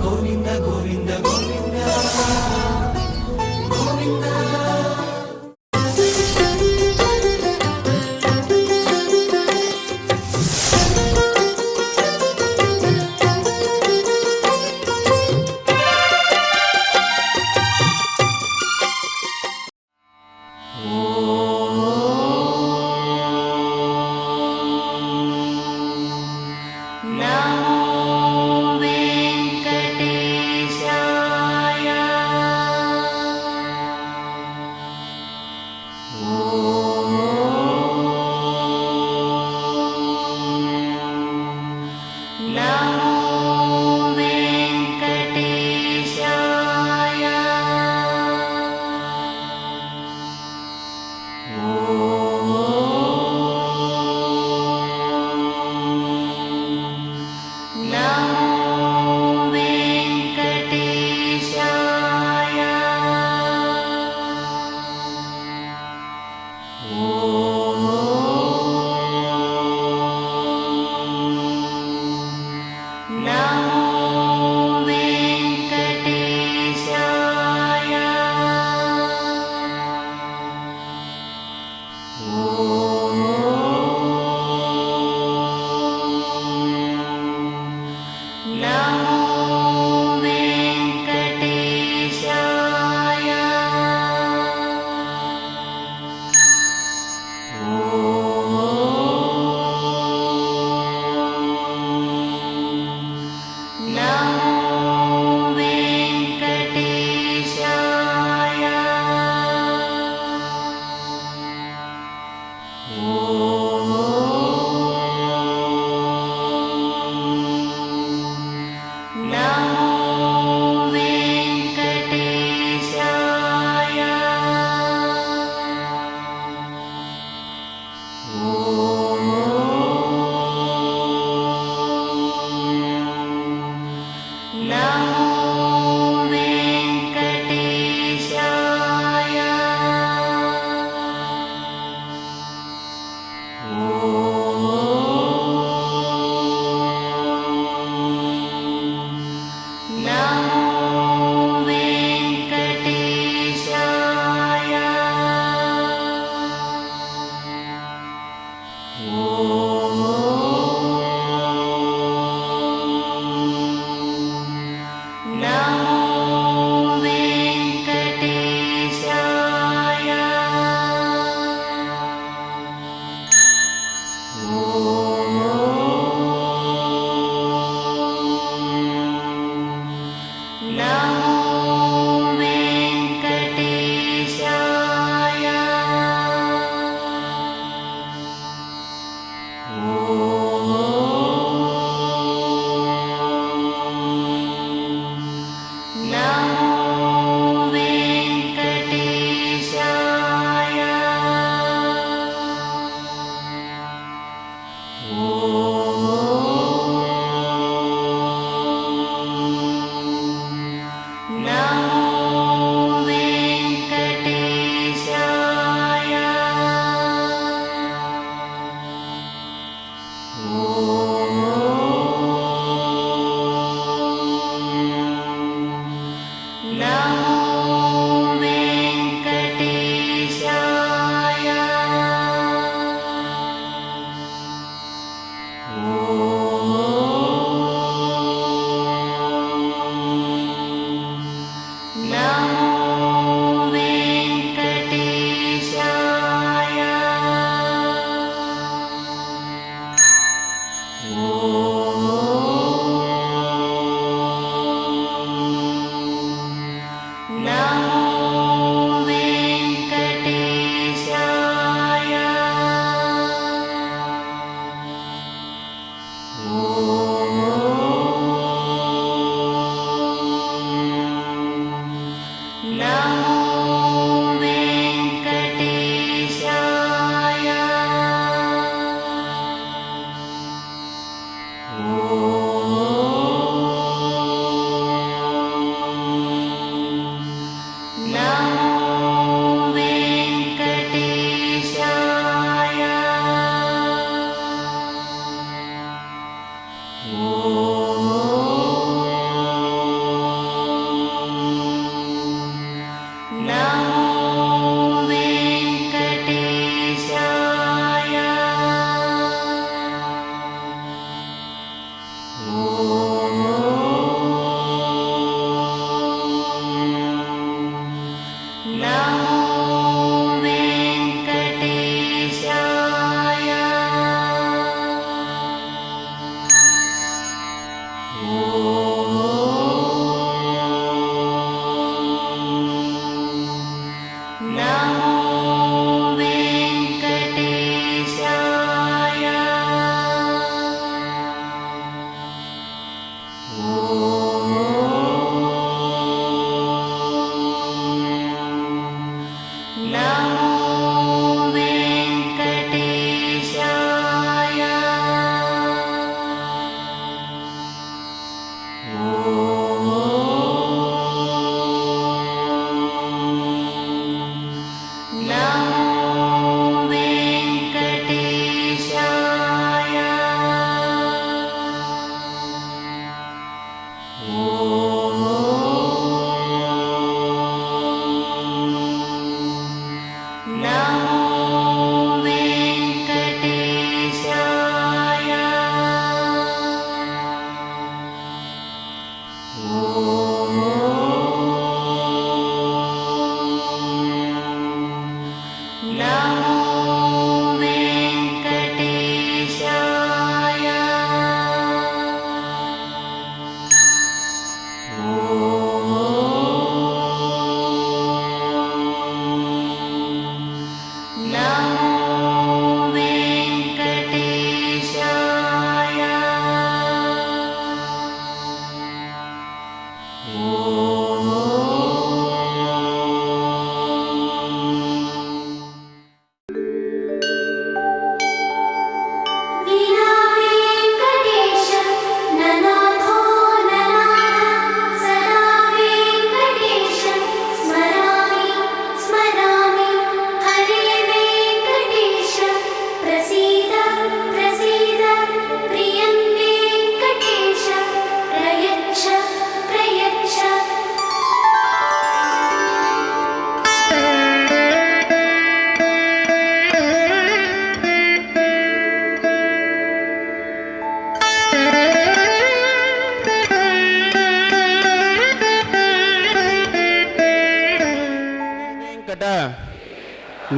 గోవింద గోవింద గోవింద గోవింద.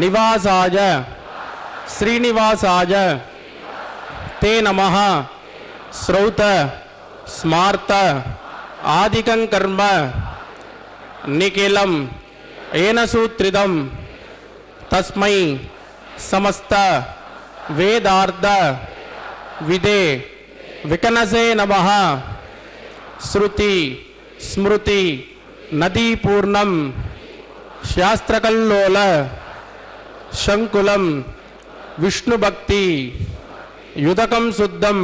నివాసాయ శ్రీనివాసాయ తే నమః శ్రౌత స్మార్త ఆదికం కర్మ నిఖిలం ఏన సూత్రితం తస్మై సమస్త వేదార్థ విదే వికనసే నమః శృతి స్మృతి నదీపూర్ణం శాస్త్రకల్లోల శంకులం విష్ణుభక్తి యుదకం శుద్ధం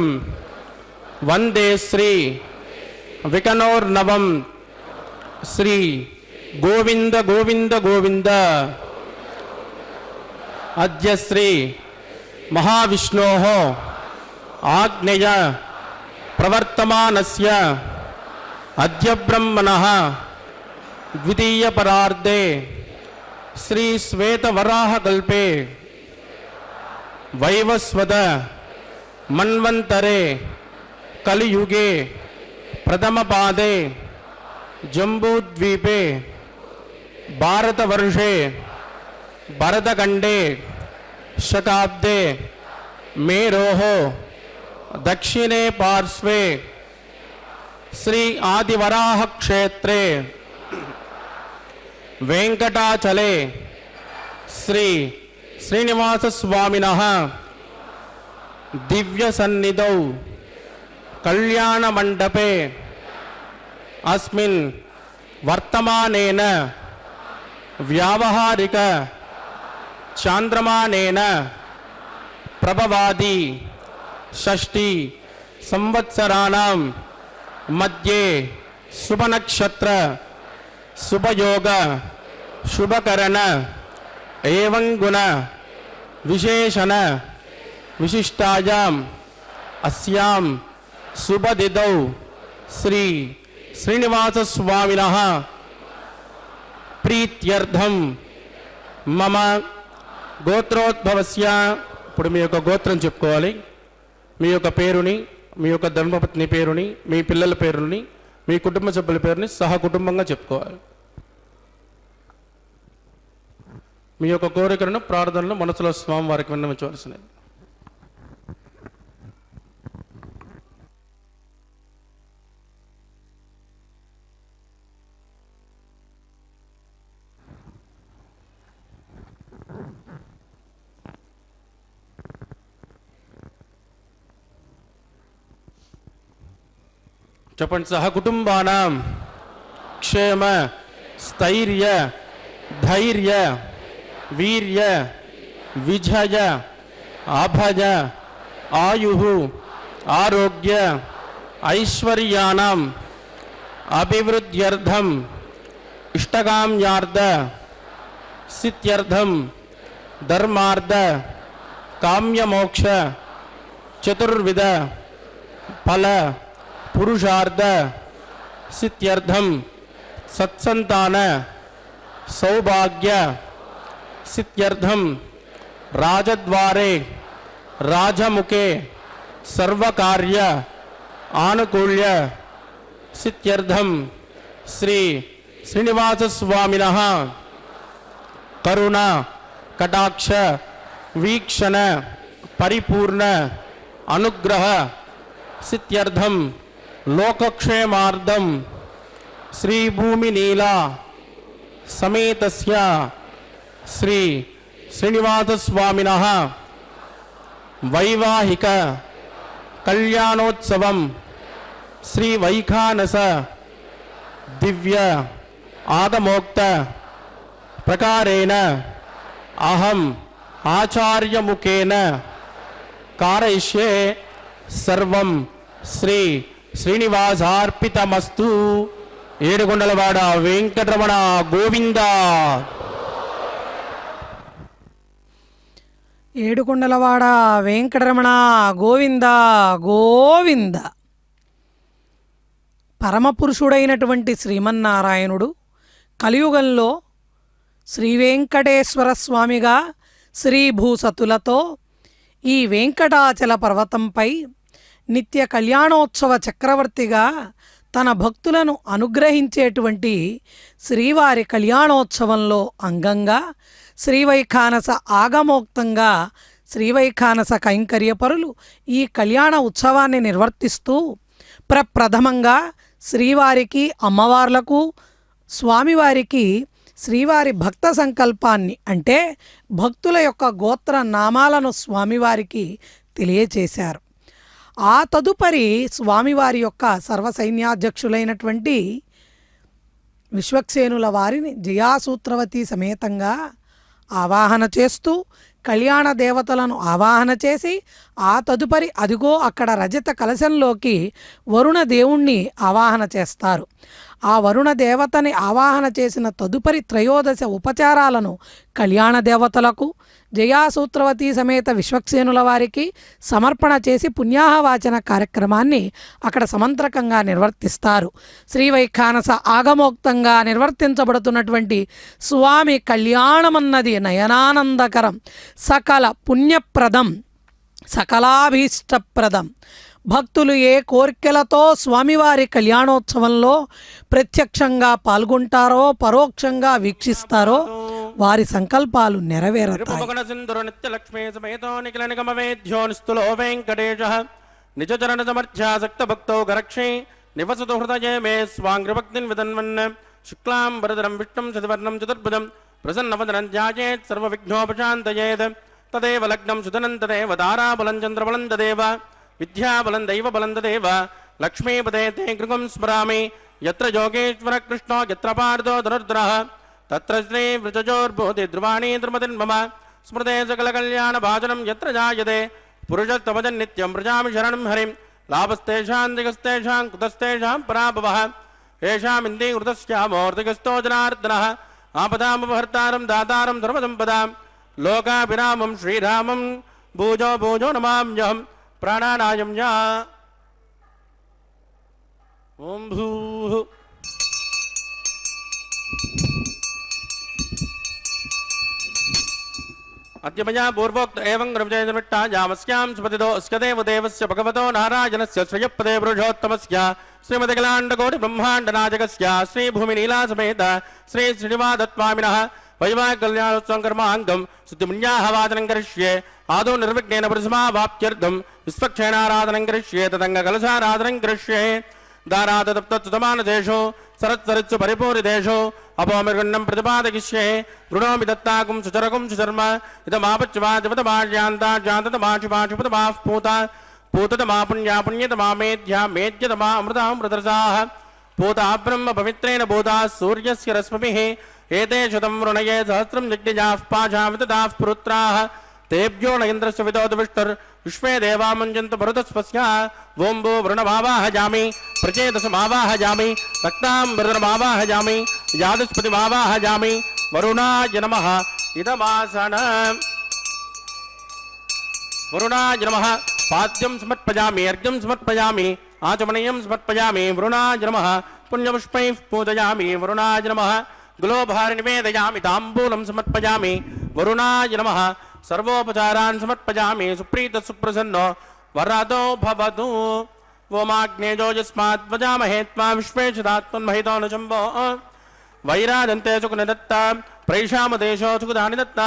వందే శ్రీ వికనోర్నవం శ్రీ గోవింద గోవింద గోవింద. అద్య శ్రీ మహావిష్ణోః ఆజ్ఞయ ప్రవర్తమానస్య అద్య బ్రహ్మణః ద్వితీయ పరార్ధే శ్రీ శ్వేతవరాహకల్పే వైవస్వత మన్వంతరే కలియుగే ప్రథమపాదే జంబూద్వీపే భారతవర్షే భరతఖండే శతాబ్దే మేరోః దక్షిణే పార్శ్వే శ్రీ ఆదివరాహ క్షేత్రే వెంకటాచలే శ్రీ శ్రీనివాస స్వామినః దివ్య సన్నిధౌ కళ్యాణ మండపే అస్మిన్ వర్తమానేన వ్యావహారిక చాంద్రమానేన ప్రభవాది షష్ఠి సంవత్సరాణం మధ్యే శుభనక్షత్ర శుభయోగ శుభకరణ ఏవం గుణ విశేషణ విశిష్టాయాం అస్యాం శుభదిదౌ శ్రీ శ్రీనివాస స్వామినః ప్రీత్యర్థం మమ గోత్రోద్భవస్య. ఇప్పుడు మీ యొక్క గోత్రం చెప్పుకోవాలి. మీ యొక్క పేరుని, మీ యొక్క ధర్మపత్ని పేరుని, మీ పిల్లల పేరుని, మీ కుటుంబ సభ్యుల పేరుని సహకుటుంబంగా చెప్పుకోవాలి. మీ యొక్క కోరికలను ప్రార్థనలు మనసులో స్వామివారికి విన్నవించవలసినది. చెప్పండి. సహకుటుంబానాం క్షేమ స్థైర్య ధైర్య వీర్య విజయ అభయ ఆయుః ఆరోగ్య ఐశ్వర్యానాం అభివృద్ధ్యర్థం ఇష్టకామ్యార్థ సిద్ధ్యర్థం ధర్మార్థ కామ్యమోక్ష చతుర్విధ ఫల పురుషార్థ సిద్ధ్యర్థం సత్సంతాన సౌభాగ్య సిద్ధ్యర్థం రాజద్వారే రాజముఖే సర్వకార్య ఆనుకూల్య సిద్ధ్యర్థం శ్రీ శ్రీనివాస స్వామినః కరుణ కటాక్ష వీక్షణ పరిపూర్ణ అనుగ్రహ సిద్ధ్యర్థం లోకక్షేమార్థం శ్రీ భూమి నీలా సమేతస్య శ్రీ శ్రీనివాస స్వామినః వైవాహిక కళ్యాణోత్సవం శ్రీ వైఖానస దివ్య ఆగమోక్త ప్రకారేణ అహం ఆచార్యముఖేన కారయిష్యే సర్వం శ్రీ శ్రీనివాసార్పితమస్తు. ఏడుకొండలవాడ వెంకటరమణ గోవింద. ఏడుకొండలవాడ వెంకటరమణ గోవింద గోవింద. పరమపురుషుడైనటువంటి శ్రీమన్నారాయణుడు కలియుగంలో శ్రీవేంకటేశ్వర స్వామిగా శ్రీభూసతులతో ఈ వెంకటాచల పర్వతంపై నిత్య కళ్యాణోత్సవ చక్రవర్తిగా తన భక్తులను అనుగ్రహించేటువంటి శ్రీవారి కళ్యాణోత్సవంలో అంగంగా శ్రీవైఖానస ఆగమోక్తంగా శ్రీవైఖానస కైంకర్యపరులు ఈ కళ్యాణ ఉత్సవాన్ని నిర్వర్తిస్తూ ప్రప్రథమంగా శ్రీవారికి అమ్మవార్లకు స్వామివారికి శ్రీవారి భక్త సంకల్పాన్ని అంటే భక్తుల యొక్క గోత్ర నామాలను స్వామివారికి తెలియచేశారు. ఆ తదుపరి స్వామివారి యొక్క సర్వసైన్యాధ్యక్షులైనటువంటి విశ్వక్సేనుల వారిని జయాసూత్రవతి సమేతంగా ఆవాహన చేస్తూ కళ్యాణ దేవతలను ఆవాహన చేసి ఆ తదుపరి అదిగో అక్కడ రజత కలశంలోకి వరుణ దేవుణ్ణి ఆవాహన చేస్తారు. ఆ వరుణ దేవతని ఆవాహన చేసిన తదుపరి త్రయోదశ ఉపచారాలను కళ్యాణ దేవతలకు జయాసూత్రవతి సమేత విశ్వక్సేనుల వారికి సమర్పణ చేసి పుణ్యాహవాచన కార్యక్రమాన్ని అక్కడ సమంత్రకంగా నిర్వర్తిస్తారు. శ్రీవైఖానస ఆగమోక్తంగా నిర్వర్తించబడుతున్నటువంటి స్వామి కళ్యాణమన్నది నయనానందకరం, సకల పుణ్యప్రదం, సకలాభీష్టప్రదం. భక్తులు ఏ కోరికలతో స్వామివారి కళ్యాణోత్సవంలో ప్రత్యక్షంగా పాల్గొంటారో పరోక్షంగా వీక్షిస్తారో వారి సంకల్పాలు నెరవేరతాయి. శుక్లాం వరదరం విష్ణుం శతవర్ణం చతుర్భుజం ప్రసన్నవదనం ధ్యాయేత్ సర్వవిఘ్నోపశాంతయేత్ తదేవ లగ్నం సుధనం తదేవ తారాబలం చంద్రబలం తదేవ విద్యాబలం దైవబలం తదేవ లక్ష్మీపదే తే కృగం స్మరామి యత్ర యోగేశ్వర కృష్ణో యత్ర పార్థో ధనుర్ధరః తత్ర శ్రీ వృజజోర్భూతి ధ్రువాణీ ధ్రుమతిర్మమ స్మృతే సకల కళ్యాణ భాజనం యత్ర జాయతే పురుషస్తమజన్ నిత్యం ప్రజామి శరణం హరిం లాభస్తేషాం దిగస్తేషాం కుతస్తేషాం పరాభవః ఏషామిందే కృతస్యామోర్తిగస్తో జనార్దనః ఆపదామపహర్తారం దాతారం ధర్మసంపదాం లోకాభిరామం శ్రీరామం భూజో భూజో నమామ్యహం ప్రాణానాయం యా ఓం భూః. అద్య మయా పూర్వోక్త ఏవం గ్రవజయమిట్టా యామస్యాం సుపతిదో స్కదేవ దేవస్య భగవతో నారాయణస్య శ్రియపదే పురుషోత్తమస్య శ్రీమతికలాండకోటి బ్రహ్మాండనాయకస్య శ్రీభూమినీలాసమేత శ్రీ శ్రీనివాసస్వామినః వైవాహికల్యాణోత్సవం కర్మాంగం శుద్ధిపుణ్యాహవాచనం కరిష్యే ఆదో నిర్విఘ్నేన పురుషమావాప్త్యర్థం విశ్వక్షేణారాధనం కరిష్యే తదంగకలశారాధనం కరిష్యే దారాతప్తమానదేశో సరత్సరిత్సు పరిపూరిదేశో అపోమిర్గణం ప్రతిపాదకిష్యే వృణోమి దత్తాకుం సుచరకుం సుచర్మ ఇదమాపచ్వాదిపతమాజ్యాంతాజ్యాంతమాశుపాశుపతమాః పూత పూతతమా పుణ్యా పుణ్యతమా మేధ్యా మేధ్యతమా అమృతామృతరసాః పూతా బ్రహ్మ పవిత్రేణ భూతా సూర్యస్య రశ్మిభిః ఏతే శతం వృణయే సహస్రం జగ్నిజాః పాశామితదాః పురుత్రాః తేభ్యో న ఇంద్రస్య విదోదవిష్టుర్ విశ్వే దేవాముంజంతు భరతస్పస్య ఓం భూ వృణమావాహయామి ప్రచేతసమావాహయామి రక్తాంబరమావాహయామి యాదుస్పతిమావాహయామి వరుణాయ నమః ఇదమాసన వరుణాయ నమః పాద్యం సమర్పయామి అర్ఘ్యం సమర్పయామి ఆచమనీయం సమర్పయామి వరుణాయ నమః పుణ్యపుష్పైః పూజయామి వరుణాయ నమః గులోభారి నివేదయామి తాంబూలం సమర్పయామి వరుణాయ నమః సర్వోపచారాన్ సమర్పయామి సుప్రీత సుప్రసన్నో వరదో భవతు ఓమాగ్నేజోజస్మాద్వజామహే త్వా విశ్వేషదాత్మన్మహితో నశంభో వైరాజంతే సుఖనిదత్త ప్రైషామదేశో సుఖదాని దత్త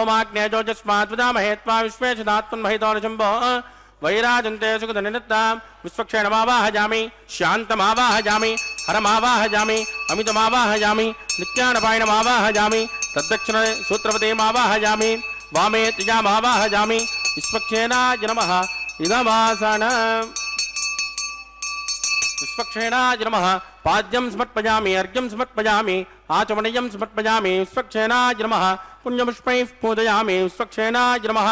ఓమాగ్నేజోజస్మాద్వజామహే త్వా విశ్వేషదాత్మన్మహితో నశంభో వైరాజంతే సుఖదనిదత్త విశ్వక్షేణమావాహయామి శాంతమావాహయామి హరమావాహయామి అమితమావాహయామి నిత్యానపాయనమావాహయామి తద్దక్షిణ సూత్రపదేమావాహయామి వామే త్రిజామావాహయామి విశ్వక్షేణాయ నమః ఇదమాసన విశ్వక్షేణాయ నమః పాద్యం సమర్పయామి అర్ఘ్యం సమర్పయామి ఆచమనీయం సమర్పయామి విశ్వక్షేణాయ నమః పుణ్యపుష్పైః పూజయామి విశ్వక్షేణాయ నమః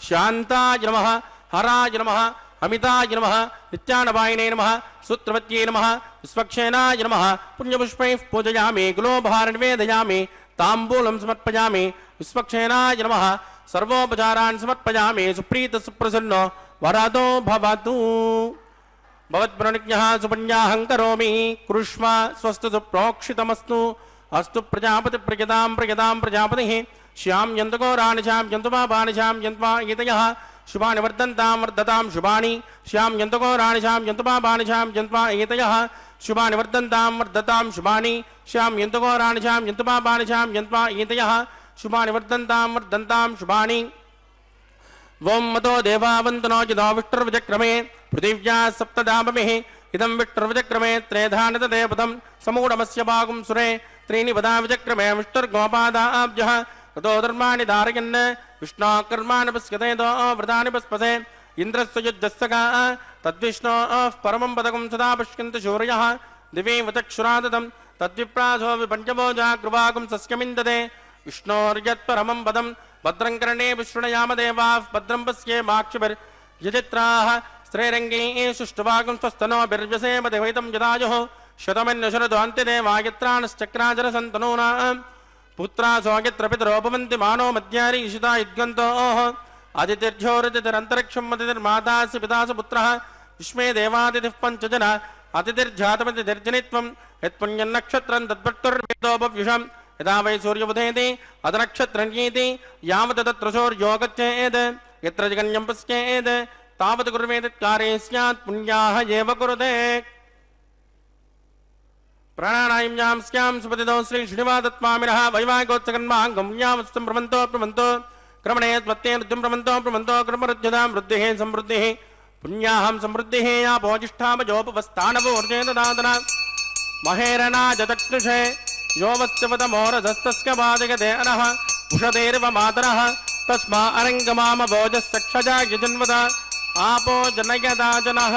శాంతాయ నమః హరాయ నమః అమితాయ నమః నిత్యానపాయనే నమః సూత్రవత్యై నమః విశ్వక్షేణాయ నమః పుణ్యపుష్పైః పూజయామి గులోభార నివేదయామి తాంబూలం సమర్పయామి విశ్వక్షేణాయ నమః సర్వోపచారాన్ సమర్పయామి సుప్రీత సుప్రసన్నో వరదో భవతు భవద్ప్రణిజ్ఞః సుపుణ్యాహం కరోమి కృష్మ స్వస్తు సుప్రోక్షితమస్తు అస్తు ప్రజాపతి ప్రజతాం ప్రజతాం ప్రజాపతిః శ్యాం యంతఘోరాణి శ్యాం యంతు పాపాని శ్యాం యంత్వా ఏతయః శుభాని వర్ధంతాం వర్ధతాం శుభాని శ్యాం యంతఘోరాణి శ్యాం యంతు పాపాని శ్యాం యంత్వా ఏతయః శుభాని వర్ధంతాం వర్ధతాం శుభాని శ్యాం యంతఘోరాణి శ్యాం యంతపాపాని శ్యాం యంత్వా ఈతయః శుభాని వర్ధంతాం వర్ధంతాం శుభాని ఓం మతో దేవావంతనో యదో విష్ణుర్విచక్రమే పృథివ్యా సప్తదామమిః ఇదం విష్ణుర్విచక్రమే త్రేధానత దేవతం సమూఢమస్య భాగం సురే త్రీణి పదా విచక్రమే విష్ణుర్గోపాదాబ్జః తతో ధర్మాణి ధారయన్ విష్ణో కర్మాణి పశ్యతే దో వ్రతాని పస్పసే ఇంద్రస్య యుజ్జస్సగా తద్విష్ణోః పరమం పదకం సదా పశ్యంతి శౌర్యః దివే వచక్షురాదతం తద్విప్రాసో విపంచమో జాగృవాగం సస్యమిందతే విష్ణోర్యత్పరమం పదం భద్రం కర్ణే విశృణయామ దేవాః భద్రం పశ్యేమాక్షిభిర్యజిత్రాः స్త్రైరంగే సుష్ఠువాగం స్వస్తనోభిర్వ్యసేమ దేవైతం యదాయుః శతమన్యశరదు అంత్యదేవాయత్రానశ్చక్రాజరసन्तనూనాం పుత్రాసో యత్ర పితరోపవంతి మానో మధ్యారి ఇషితా యుద్గంతోః అతిథిర్ఝోరతిథిరంతరిక్షం అతిథిర్మాతాసి పితాసి పుత్రః విశ్వే దేవాతిథిః పంచజన అతిథిర్జాతమతిథిర్జనిత్వం యత్పుణ్యన్నక్షత్రం తద్భర్తుర్వేదోపవ్యుషం యదా వై సూర్యోదయతే అదనక్షత్రన్యేతి యావత్ తత్ర సూర్యో గచ్చేత్ యత్ర జగన్యం పశ్యేత్ తావత్ కుర్వేతత్కారే స్యాత్ పుణ్యాః ఏవ కురుతే ప్రాణాయాం స్యాం సుపతిదో శ్రీ శ్రీనివాసత్వామినః వైవాహికోత్సకన్మాంగం యావత్సం ప్రమంతో క్రమణే త్వత్తే నృత్యం ప్రమంతో క్రమరుద్ధ్యతాం వృద్ధిః సమృద్ధిః పుణ్యాహం సమృద్ధిః యాపోజిష్ఠామజోపవస్థానవోర్జేతదాతన మహేరణాజతక్షుషే యోవస్యవతమోరధస్తస్య బాధగతే అనః ఉషతేర్వ మాతరః తస్మా అరంగమామభోజస్సక్షజా యజన్వత ఆపో జనయదాజనః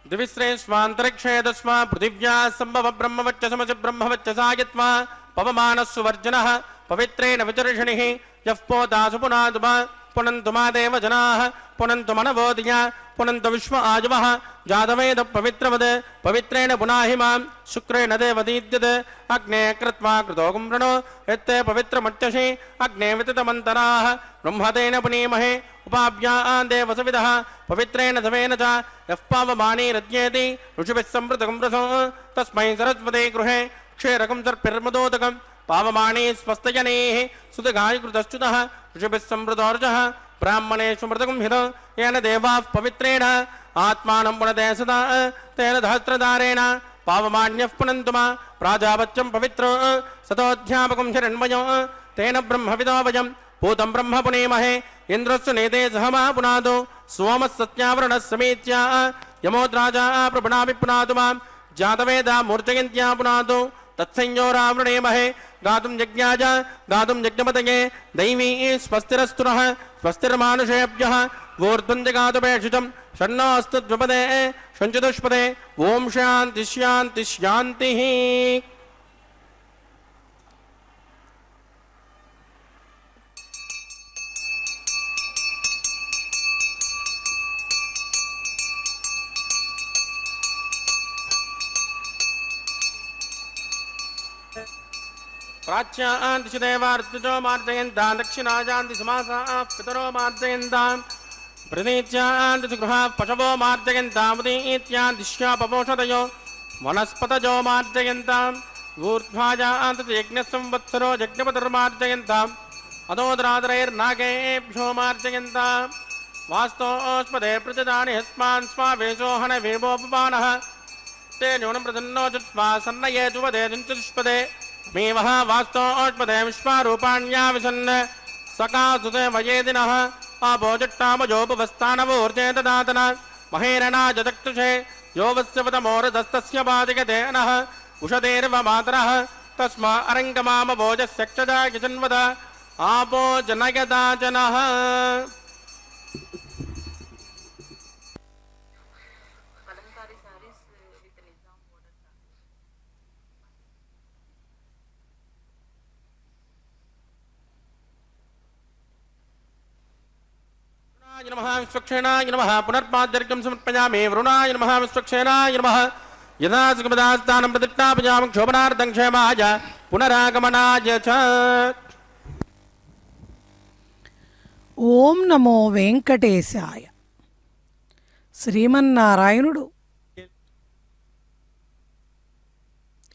दिविश्रेष्वान्तरिक्षे तस्मा पृथिव्या सम्भव ब्रह्मवच्चसमच ब्रह्मवच्चसायत्वा पवमानस्सुवर्जनः पवित्रेण विचर्षणिः यः पोतासु पुनातुमा पुनन्तु मा देव जनाः पुनन्तु मनवोदिया पुनन्तु विश्व आजुवः जातवेद पवित्रवद पवित्रेण पुनाहि मां शुक्रेण देवदीद्यत् अग्ने कृत्वा कृतोगुं वृणो यत्ते पवित्रमत्यसि अग्ने विततमन्तराः ब्रह्मतेन पुनीमहे उपाभ्यां देवसविदः पवित्रेण सवेन च यः पावमानीरज्येति ऋषिभिः संवृतकं रसो तस्मै सरस्वते गृहे क्षीरकं सर्पिर्मदोदकं पावमानी स्वस्तजनेः सुतगायकृतश्च्युतः ऋषिभिः संवृतोर्जः ब्राह्मणेषु मृतकं हितो येन देवाः पवित्रेण आत्मानं पुनते सदा तेन सहस्रधारेण पावमान्यः पुनन्तु मा प्राजापत्यं पवित्रो सतोऽध्यापकं हिरण्मयो तेन ब्रह्मविदो वयं भूतं ब्रह्म पुनीमहे इंद्रस्य नेते सहमा पुनादो सोमः सत्यावरणः समेत्या यमोद्राजा प्रभुनापि पुनातु मां जातवेदा मूर्जयन्त्या पुनादो तत्संयोरावृणेमहे गातुं यज्ञाय गातुं यज्ञपतये दैवी स्वस्तिरस्तुनः स्वस्तिर्मानुषेभ्यः वोर्ध्वन्दिगातुपेक्षितं षण्णो अस्तु द्विपदे षञ्चतुष्पदे ओम शान्ति शान्ति शान्तिः प्राच्यां दिशि देवार्तिजो मार्जयन्तां दक्षिणायां दिशि समासाः पितरो मार्जयन्तां प्रतीच्यां दिशि गृहाः पशवो मार्जयन्तां उदीत्यां दिश्या पपोषदयो वनस्पतजो मार्जयन्ताम् ऊर्ध्वायां दिशि यज्ञसंवत्सरो यज्ञपतिर्मार्जयन्ताम् अदोदरादरैर्नागेभ्यो मार्जयन्तां वास्तोऽस्पदे प्रजदानि हस्मान् स्वावेशो हनवेवोपमानः ते न्यूनं प्रसन्नो चुष्मा सन्नये चुवदे चुष्पदे मेवः वास्तोऽस्पदे विश्वारूपाण्या विसन्न सकासुते वयेदिनः आभोजट्टामजोपवस्थानवोर्जेतदातन महेरणाजचक्षुषे यो वस्यवतमोरधस्तस्य बाधिगते नः उषतेर्व मातरः तस्मा अरङ्गमामभोजस्यक्षजा यजन्वद आपो जनयदाचनः नमः विश्वक्षेणाय नमः पुनर्पाद्यर्घ्यं समर्पयामि वरुणाय नमः विश्वक्षेणाय नमः यदा सुखपदास्थानं प्रतिष्ठापयामि क्षोभनार्थं क्षेमाय पुनरागमनाय च ఓం నమో వెంకటేశాయ. శ్రీమన్నారాయణుడు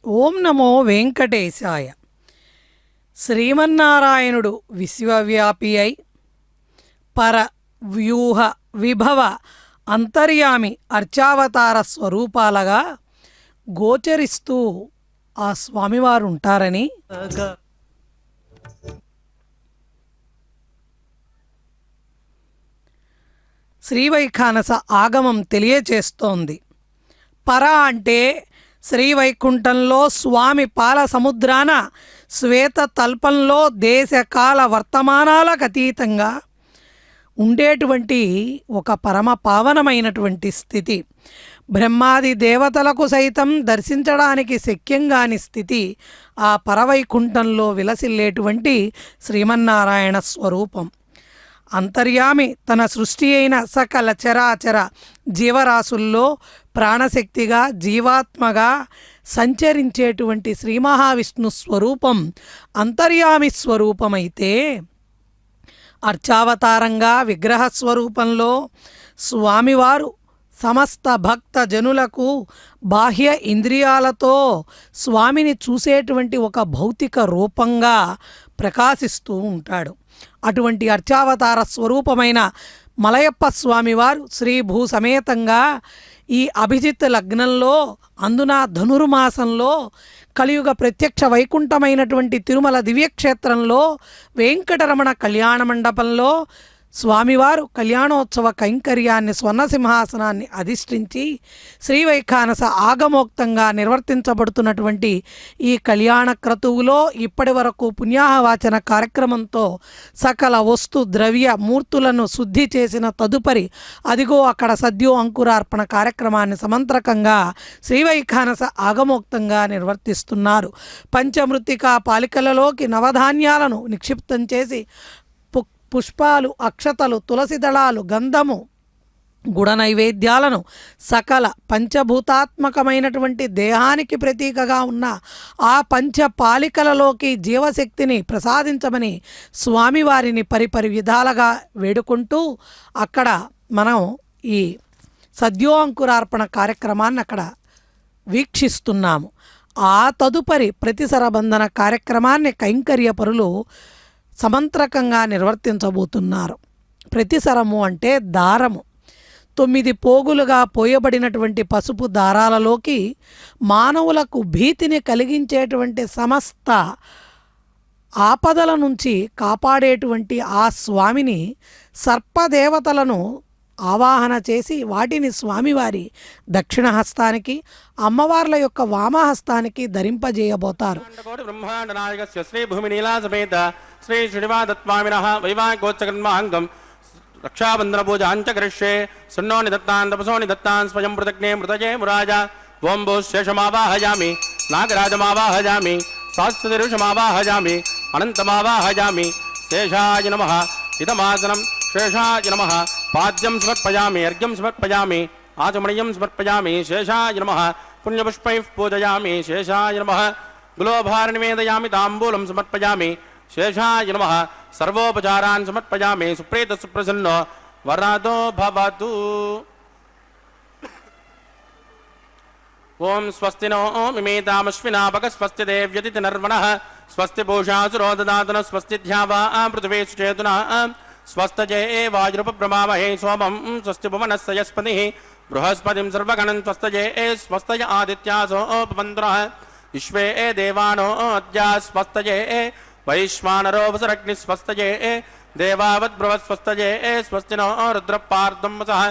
ఓం నమో వెంకటేశాయ. శ్రీమన్నారాయణుడు విశ్వవ్యాపి అయి పర వ్యూహ విభవ అంతర్యామి అర్చావతార స్వరూపాలుగా గోచరిస్తూ ఆ స్వామివారు ఉంటారని శ్రీవైఖానస ఆగమం తెలియచేస్తోంది. పర అంటే శ్రీవైకుంఠంలో స్వామి పాల సముద్రాన శ్వేత తల్పంలో దేశకాల వర్తమానాలకు అతీతంగా ఉండేటువంటి ఒక పరమ పావనమైనటువంటి స్థితి, బ్రహ్మాది దేవతలకు సైతం దర్శించడానికి శక్యంగాని స్థితి ఆ పరవైకుంఠంలో విలసిల్లేటువంటి శ్రీమన్నారాయణ స్వరూపం. అంతర్యామి తన సృష్టి అయిన సకల చరాచర జీవరాశుల్లో ప్రాణశక్తిగా జీవాత్మగా సంచరించేటువంటి శ్రీ మహావిష్ణు స్వరూపం అంతర్యామి స్వరూపమైతే, అర్చావతారంగా విగ్రహ స్వరూపంలో స్వామివారు సమస్త భక్త జనులకు బాహ్య ఇంద్రియాలతో స్వామిని చూసేటువంటి ఒక భౌతిక రూపంగా ప్రకాశిస్తూ ఉంటాడు. అటువంటి అర్చావతార స్వరూపమైన మలయప్ప స్వామివారు శ్రీ భూ సమేతంగా ఈ అభిజిత్ లగ్నంలో, అందున ధనుర్మాసంలో కలియుగ ప్రత్యక్ష వైకుంఠమైనటువంటి తిరుమల దివ్యక్షేత్రంలో వెంకటరమణ కళ్యాణ మండపంలో స్వామివారు కళ్యాణోత్సవ కైంకర్యాన్ని స్వర్ణసింహాసనాన్ని అధిష్ఠించి శ్రీవైఖానస ఆగమోక్తంగా నిర్వర్తించబడుతున్నటువంటి ఈ కళ్యాణ క్రతువులో ఇప్పటి వరకు పుణ్యాహవాచన కార్యక్రమంతో సకల వస్తు ద్రవ్య మూర్తులను శుద్ధి చేసిన తదుపరి అదిగో అక్కడ సద్యో అంకురార్పణ కార్యక్రమాన్ని సమంత్రకంగా శ్రీవైఖానస ఆగమోక్తంగా నిర్వర్తిస్తున్నారు. పంచమృత్తికా పాలికలలోకి నవధాన్యాలను నిక్షిప్తం చేసి పుష్పాలు, అక్షతలు, తులసి దళాలు, గంధము, గుడ నైవేద్యాలను సకల పంచభూతాత్మకమైనటువంటి దేహానికి ప్రతీకగా ఉన్న ఆ పంచపాలికలలోకి జీవశక్తిని ప్రసాదించమని స్వామివారిని పరిపరి విధాలుగా వేడుకుంటూ అక్కడ మనం ఈ సద్యో అంకురార్పణ కార్యక్రమాన్ని అక్కడ వీక్షిస్తున్నాము. ఆ తదుపరి ప్రతిసరబంధన కార్యక్రమాన్ని కైంకర్యపరులు సమంత్రకంగా నిర్వర్తించబోతున్నారు. ప్రతిసరము అంటే దారము. 9 పోగులుగా పోయబడినటువంటి పసుపు దారాలలోకి మానవులకు భీతిని కలిగించేటువంటి సమస్త ఆపదల నుంచి కాపాడేటువంటి ఆ స్వామిని సర్పదేవతలను ఆవాహన చేసి వాటిని స్వామివారి దక్షిణ హస్తానికి, అమ్మవార్ల యొక్క వామహస్తానికి ధరింపజేయబోతారు. బ్రహ్మాండ నాయకస్య శ్రీ భూమి నీలా సమేత శ్రీ శ్రీనివాదత్వామినః వైవాహికోత్సకన్మాంగం రక్షాబంధన పూజాంచ కరిష్యే సున్నో నిదత్తాన్ తపసో నిదత్తాన్ స్వయం పృథగ్నే మృతజే మురాజ ఓం భూ శేషమావాహయామి నాగరాజమావాహయామి శాస్త్రరుషమావాహయామి అనంతమావాహయామి శేషాయ నమః ఇదమాసనం శేషాయ నమః పాద్యం సమర్పయామి అర్ఘ్యం సమర్పయామి ఆచమణీయం సమర్పయామి శేషాయ నమః పుణ్యపుష్పైః పూజయామి శేషాయ నమః గులోభార నివేదయామి తాంబూలం సమర్పయామి శేషాయ నమః సర్వోపచారాన్ సమర్పయామి సుప్రీత సుప్రసన్నో వరదో భవతు. ఓం స్వస్తి నో మిమేతామశ్వినాపక స్వస్తి దేవ్యతిథి నర్వణః స్వస్తి పూషాసురో దదాతన స్వస్తి ధ్యావా పృథివీషు చేతునా స్వస్తజే వాయురుపబ్రమామహే సోమం స్వస్తి భువనస్య యస్పతిః బృహస్పతిం సర్వగణం స్వస్తజే స్వస్తయ ఆదిత్యాసోపవంతునః విశ్వే దేవానో అద్యా స్వస్తజే వైశ్వానరో వసురగ్ని స్వస్తజే దేవావద్భ్రువస్వస్తజే స్వస్తి నో రుద్రపార్ధం వసః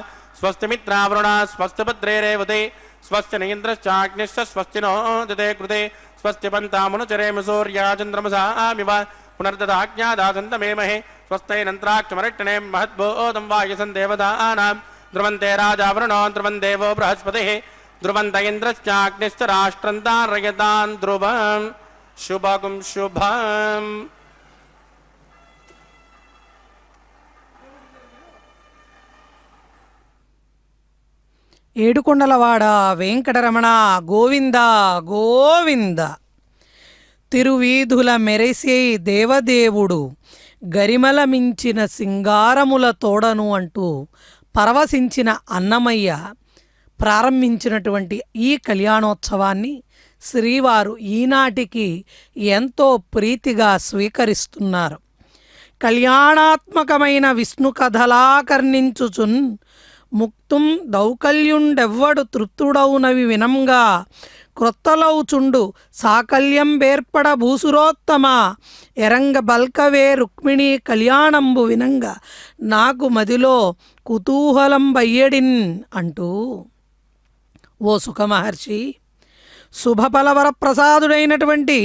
స్వస్తి మిత్రావరుణ స్వస్తి భద్రే రేవతే స్వస్తి నైంద్రశ్చాగ్నిశ్చ స్వస్తి నో దితే కృతే స్వస్తి పంతామనుచరేమ సూర్యాచంద్రమసామివ పునర్దదాజ్ఞాదాసంతమేమహే స్వస్తైనంత్రాక్షమరిట్టనే మహద్బోధం వాయసం దేవతానాం ధ్రువంతే రాజావరుణో ధ్రువం దేవో బృహస్పతిః ధ్రువంత ఇంద్రశ్చాగ్నిశ్చ రాష్ట్రం తారయతాన్ ధ్రువం శుభగుం శుభం. ఏడుకొండలవాడ వెంకటరమణ గోవింద గోవింద. తిరువీధుల మెరిసే దేవదేవుడు గరిమల మించిన సింగారముల తోడను అంటూ పరవశించిన అన్నమయ్య ప్రారంభించినటువంటి ఈ కళ్యాణోత్సవాన్ని శ్రీవారు ఈనాటికి ఎంతో ప్రీతిగా స్వీకరిస్తున్నారు. కళ్యాణాత్మకమైన విష్ణు కథలాకర్ణించుచున్ ముక్తుం దౌకల్యుండెవ్వడు తృప్తుడౌనవి వినంగా క్రొత్తలౌచుండు సాకల్యం బేర్పడ భూసురోత్తమ ఎరంగ బల్కవే రుక్మిణి కళ్యాణంబు వినంగా నాకు మదిలో కుతూహలం బయ్యడిన్ అంటూ, ఓ సుఖమహర్షి, శుభఫలవరప్రసాదుడైనటువంటి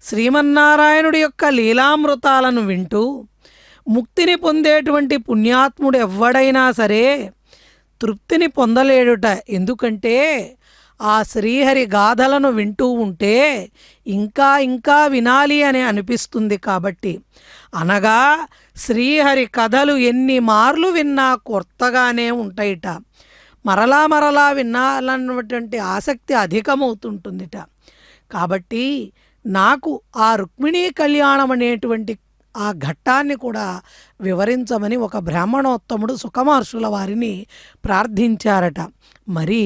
శ్రీమన్నారాయణుడి యొక్క లీలామృతాలను వింటూ ముక్తిని పొందేటువంటి పుణ్యాత్ముడు ఎవ్వడైనా సరే తృప్తిని పొందలేడుట. ఎందుకంటే ఆ శ్రీహరి గాథలను వింటూ ఉంటే ఇంకా ఇంకా వినాలి అని అనిపిస్తుంది. కాబట్టి అనగా శ్రీహరి కథలు ఎన్ని మార్లు విన్నా కొత్తగానే ఉంటాయిట. మరలా మరలా వినాలన్నటువంటి ఆసక్తి అధికమవుతుంటుందిట. కాబట్టి నాకు ఆ రుక్మిణీ కళ్యాణం అనేటువంటి ఆ ఘట్టాన్ని కూడా వివరించమని ఒక బ్రాహ్మణోత్తముడు సుఖమహర్షుల వారిని ప్రార్థించారట. మరి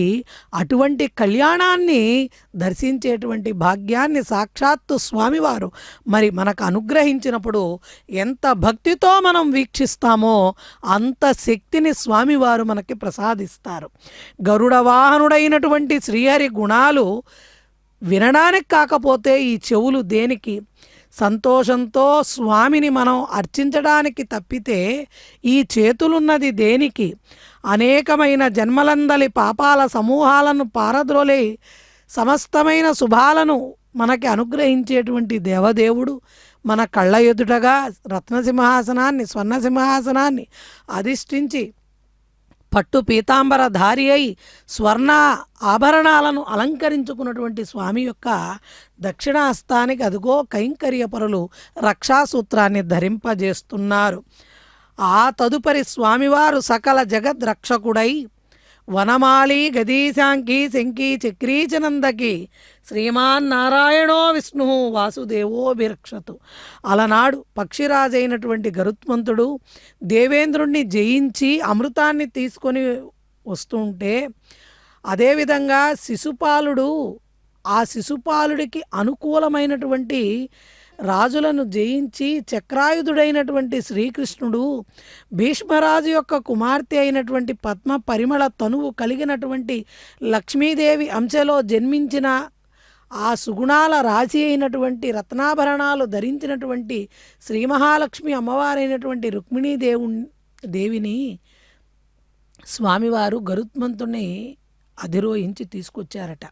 అటువంటి కళ్యాణాన్ని దర్శించేటువంటి భాగ్యాన్ని సాక్షాత్తు స్వామివారు మరి మనకు అనుగ్రహించినప్పుడు ఎంత భక్తితో మనం వీక్షిస్తామో అంత శక్తిని స్వామివారు మనకి ప్రసాదిస్తారు. గరుడ వాహనుడైనటువంటి శ్రీహరి గుణాలు వినడానికి కాకపోతే ఈ చెవులు దేనికి? సంతోషంతో స్వామిని మనం అర్చించడానికి తప్పితే ఈ చేతులున్నది దేనికి? అనేకమైన జన్మలందలి పాపాల సమూహాలను పారద్రోలే సమస్తమైన శుభాలను మనకి అనుగ్రహించేటువంటి దేవదేవుడు మన కళ్ళ ఎదుటగా రత్నసింహాసనాన్ని, స్వర్ణసింహాసనాన్ని అధిష్ఠించి పట్టు పీతాంబరధారి అయి స్వర్ణ ఆభరణాలను అలంకరించుకున్నటువంటి స్వామి యొక్క దక్షిణాస్తానికి అదిగో కైంకర్యపరులు రక్షాసూత్రాన్ని ధరింపజేస్తున్నారు. ఆ తదుపరి స్వామివారు సకల జగద్రక్షకుడై వనమాలి గదీశాంకి శంకి చక్రీచనందకి శ్రీమాన్ నారాయణో విష్ణు వాసుదేవో బిరక్షతు. అలనాడు పక్షిరాజైనటువంటి గరుత్మంతుడు దేవేంద్రుణ్ణి జయించి అమృతాన్ని తీసుకొని వస్తుంటే, అదేవిధంగా శిశుపాలుడు ఆ శిశుపాలుడికి అనుకూలమైనటువంటి రాజులను జయించి చక్రాయుధుడైనటువంటి శ్రీకృష్ణుడు భీష్మరాజు యొక్క కుమార్తె అయినటువంటి పద్మ పరిమళ తనువు కలిగినటువంటి లక్ష్మీదేవి అంశలో జన్మించిన ఆ సుగుణాల రాశి అయినటువంటి రత్నాభరణాలు ధరించినటువంటి శ్రీ మహాలక్ష్మి అమ్మవారైనటువంటి దేవిని స్వామివారు గరుత్మంతుని అధిరోహించి తీసుకొచ్చారట.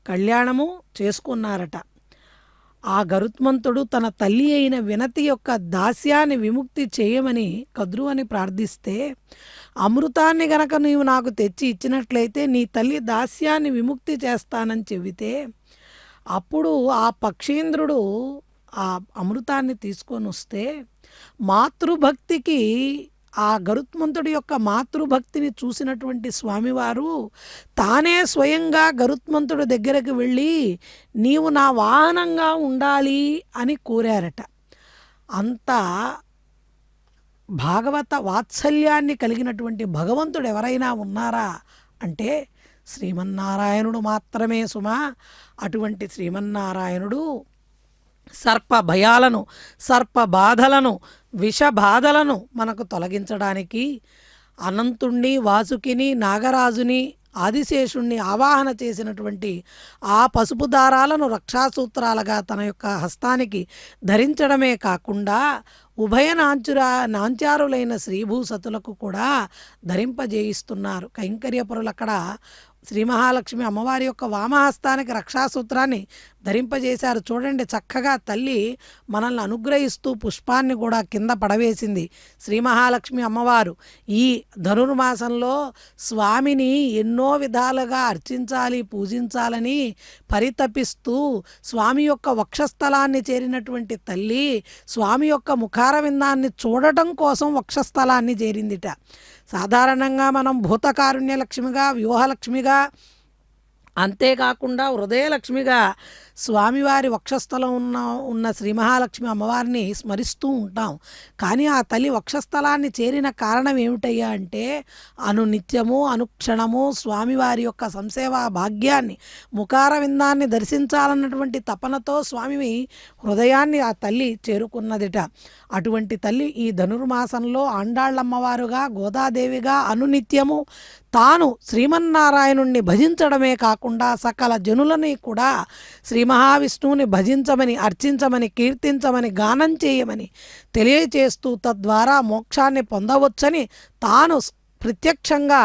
కళ్యాణము చేసుకున్నారట. ఆ గరుత్మంతుడు తన తల్లి అయిన వినతి యొక్క దాస్యాన్ని విముక్తి చేయమని కద్రువని ప్రార్థిస్తే, అమృతాన్ని గనక నీవు నాకు తెచ్చి ఇచ్చినట్లయితే నీ తల్లి దాస్యాన్ని విముక్తి చేస్తానని చెబితే, అప్పుడు ఆ పక్షీంద్రుడు ఆ అమృతాన్ని తీసుకొని వస్తే మాతృభక్తికి ఆ గరుత్మంతుడి యొక్క మాతృభక్తిని చూసినటువంటి స్వామివారు తానే స్వయంగా గరుత్మంతుడి దగ్గరకు వెళ్ళి నీవు నా వాహనంగా ఉండాలి అని కోరారట. అంత భాగవత వాత్సల్యాన్ని కలిగినటువంటి భగవంతుడు ఎవరైనా ఉన్నారా అంటే శ్రీమన్నారాయణుడు మాత్రమే సుమా. అటువంటి శ్రీమన్నారాయణుడు సర్ప భయాలను, సర్ప బాధలను, విష బాధలను మనకు తొలగించడానికి అనంతుణ్ణి, వాసుకిని, నాగరాజుని, ఆదిశేషుణ్ణి ఆవాహన చేసినటువంటి ఆ పసుపు దారాలను రక్షాసూత్రాలుగా తన యొక్క హస్తానికి ధరించడమే కాకుండా ఉభయ నాంచారులైన శ్రీభూసతులకు కూడా ధరింపజేయిస్తున్నారు. కైంకర్యపరులు అక్కడ శ్రీ మహాలక్ష్మి అమ్మవారి యొక్క వామహస్తానికి రక్షాసూత్రాన్ని ధరింపజేశారు. చూడండి, చక్కగా తల్లి మనల్ని అనుగ్రహిస్తూ పుష్పాన్ని కూడా కింద పడవేసింది. శ్రీ మహాలక్ష్మి అమ్మవారు ఈ ధనుర్మాసంలో స్వామిని ఎన్నో విధాలుగా అర్చించాలి, పూజించాలని పరితపిస్తూ స్వామి యొక్క వక్షస్థలాన్ని చేరినటువంటి తల్లి స్వామి యొక్క ముఖారవిందాన్ని చూడటం కోసం వక్షస్థలాన్ని చేరిందిట. సాధారణంగా మనం భూతకారుణ్య లక్ష్మిగా, వ్యూహలక్ష్మిగా, అంతేకాకుండా హృదయలక్ష్మిగా స్వామివారి వక్షస్థలం ఉన్న శ్రీ మహాలక్ష్మి అమ్మవారిని స్మరిస్తూ ఉంటాం. కానీ ఆ తల్లి వక్షస్థలాన్ని చేరిన కారణం ఏమిటయ్యా అంటే అనునిత్యము అనుక్షణము స్వామివారి యొక్క సంసేవా భాగ్యాన్ని ముఖార విందాన్ని దర్శించాలన్నటువంటి తపనతో స్వామి హృదయాన్ని ఆ తల్లి చేరుకున్నదిట. అటువంటి తల్లి ఈ ధనుర్మాసంలో ఆండాళ్ళమ్మవారుగా గోదాదేవిగా అనునిత్యము తాను శ్రీమన్నారాయణుణ్ణి భజించడమే కాకుండా సకల జనులని కూడా శ్రీ మహావిష్ణువుని భజించమని, అర్చించమని, కీర్తించమని, గానం చేయమని తెలియచేస్తూ తద్వారా మోక్షాన్ని పొందవచ్చని తాను ప్రత్యక్షంగా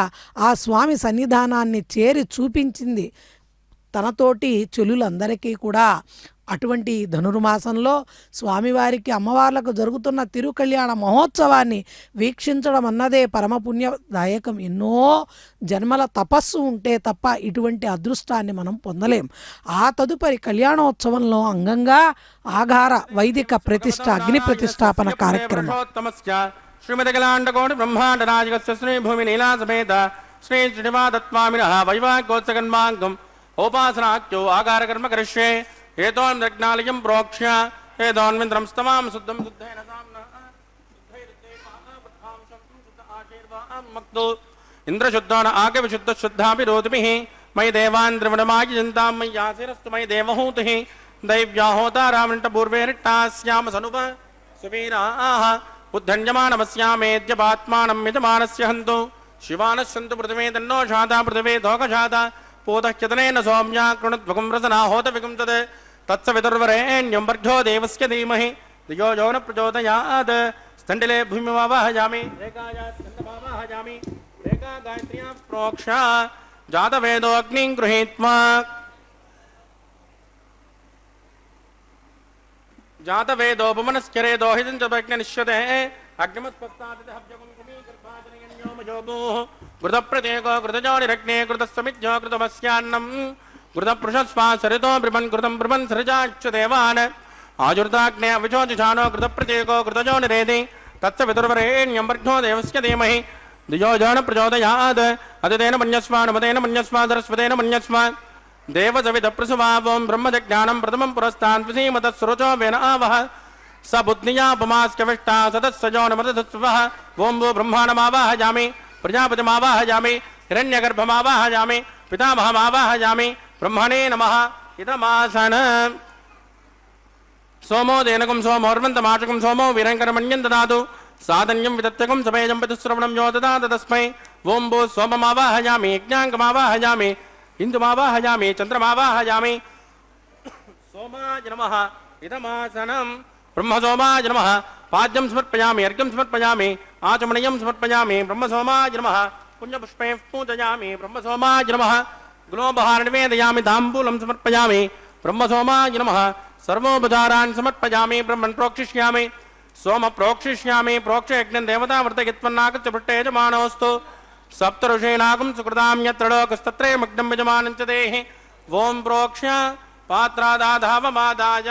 ఆ స్వామి సన్నిధానాన్ని చేరి చూపించింది తనతోటి చెలులందరికీ కూడా. అటువంటి ధనుర్మాసంలో స్వామివారికి అమ్మవార్లకు జరుగుతున్న తిరుకళ్యాణ మహోత్సవాన్ని వీక్షించడం అన్నదే పరమపుణ్యదాయకం. ఎన్నో జన్మల తపస్సు ఉంటే తప్ప ఇటువంటి అదృష్టాన్ని మనం పొందలేం. ఆ తదుపరి కళ్యాణోత్సవంలో అంగంగా ఆగార వైదిక ప్రతిష్ఠ, అగ్ని ప్రతిష్టాపన కార్యక్రమం. శ్రీమదగలాండకోటి బ్రహ్మాండ రాజగస్య శ్రీ భూమి నీలా సమేత శ్రీ శ్రీనివాదత్వామిన వైవాహోత్సగన్మాంగం ఓపాసనాఖ్యో ఆగారకర్మ కరిష్యే ఏతోన్యజ్ఞాలయం ప్రోక్ష్య ఏతోన్వింద్రం స్తమాం శుద్ధం శుద్ధేన సామ్నా ఇంద్రశుద్ధోన ఆగ విశుద్ధ శుద్ధాపి రోతిభిః మయి దేవాన్ ద్రవిడమాయ చింతాం మయ్యాసిరస్తు మయి దేవహూతిః దైవ్యాహోతారామంట పూర్వేరిట్టాస్యామ సనువ సువీరాః ఉద్ధన్యమానమస్యామేద్యపాత్మానం యజమానస్య హంతు శివానశ్యంతు పృథివీ తన్నో శాతా పృథివీ దోకశాత పూతః సౌమ్య కృణద్వకం రసనా హోత వికం తద్ తత్సవితుర్వరేణ్యం వర్ఘో దేవస్య ధీమహి ధియో యో న ప్రచోదయాత్ స్థండిలే భూమిమావాహయామి ఏకాయా స్కందమావాహయామి ఏకా గాయత్ర్యా ప్రోక్ష జాతవేదో అగ్నిం గృహీత్వా జాతవేదోపమనస్కరేదో హితంచపజ్ఞనిష్యతే అగ్నిమత్పస్తాదిహవ్యకం సమీకర్పాజనయన్యోమయోగోః కృతప్రత్యేకో కృతజోనిరగ్నే కృతస్సమిజ్ఞో కృతమస్యాన్నం కృతపృషస్వా సరితో బ్రిమన్ కృతం బ్రిమన్ సృజాచ్చ దేవాన్ ఆజుర్దాగ్నే అవిచోజిషానో కృతప్రత్యేకో కృతజోనిరేది తత్సవితుర్వరేణ్యం వర్ఘో దేవస్య ధీమహి ధియో యో న ప్రచోదయాత్ అదితేన మన్యస్వ అనుమతేన మన్యస్వ సరస్వతేన మన్యస్వ దేవసవిదప్రసువావం బ్రహ్మజ్ఞానం ప్రథమం పురస్తాన్ విసీమతస్సురుచో వేన ఆవహ స బుద్ధియాపమాస్కవిష్టా సదస్సజోనమదస్వః ఓం భూ బ్రహ్మాణమావాహయామి ప్రజాపతిమావాహయామి హిరణ్యగర్భమావాహయామి పితామహమావాహయామి బ్రహ్మణే నమః ఇదమాసన సోమో దేనకం సోమోర్వంతమాచకం సోమో వీరంకరమణ్యం దదాతు సాధన్యం విదత్తకం సమేజం పితుశ్రవణం యో దదాత తస్మై ఓం భూ సోమమావాహయామి యజ్ఞాంగమావాహయామి ఇందుమావాహయామి చంద్రమావాహయామి సోమాయ నమః ఇదమాసనం బ్రహ్మసోమాయ నమః పాద్యం సమర్పయామి అర్ఘ్యం సమర్పయామి ఆచమనీయం సమర్పయామి బ్రహ్మసోమాయ నమః పుణ్యపుష్పే పూజయామి బ్రహ్మసోమాయ నమః గ్లోబహార నివేదయామి తాంబూలం సమర్పయామి బ్రహ్మసోమాయ నమః సర్వోపచారాన్ సమర్పయామి బ్రహ్మన్ ప్రోక్షిష్యామి సోమ ప్రోక్షిష్యామి ప్రోక్షయజ్ఞం దేవతావ్రతగిత్వన్నాగత్య పృట్టేజమానోస్తు సప్తఋషీనాగం సుకృతాం యత్ర లోకస్తత్రే మగ్నం యజమానం చ దేహి ఓం ప్రోక్ష్య పాత్రాదాధావమాదాయ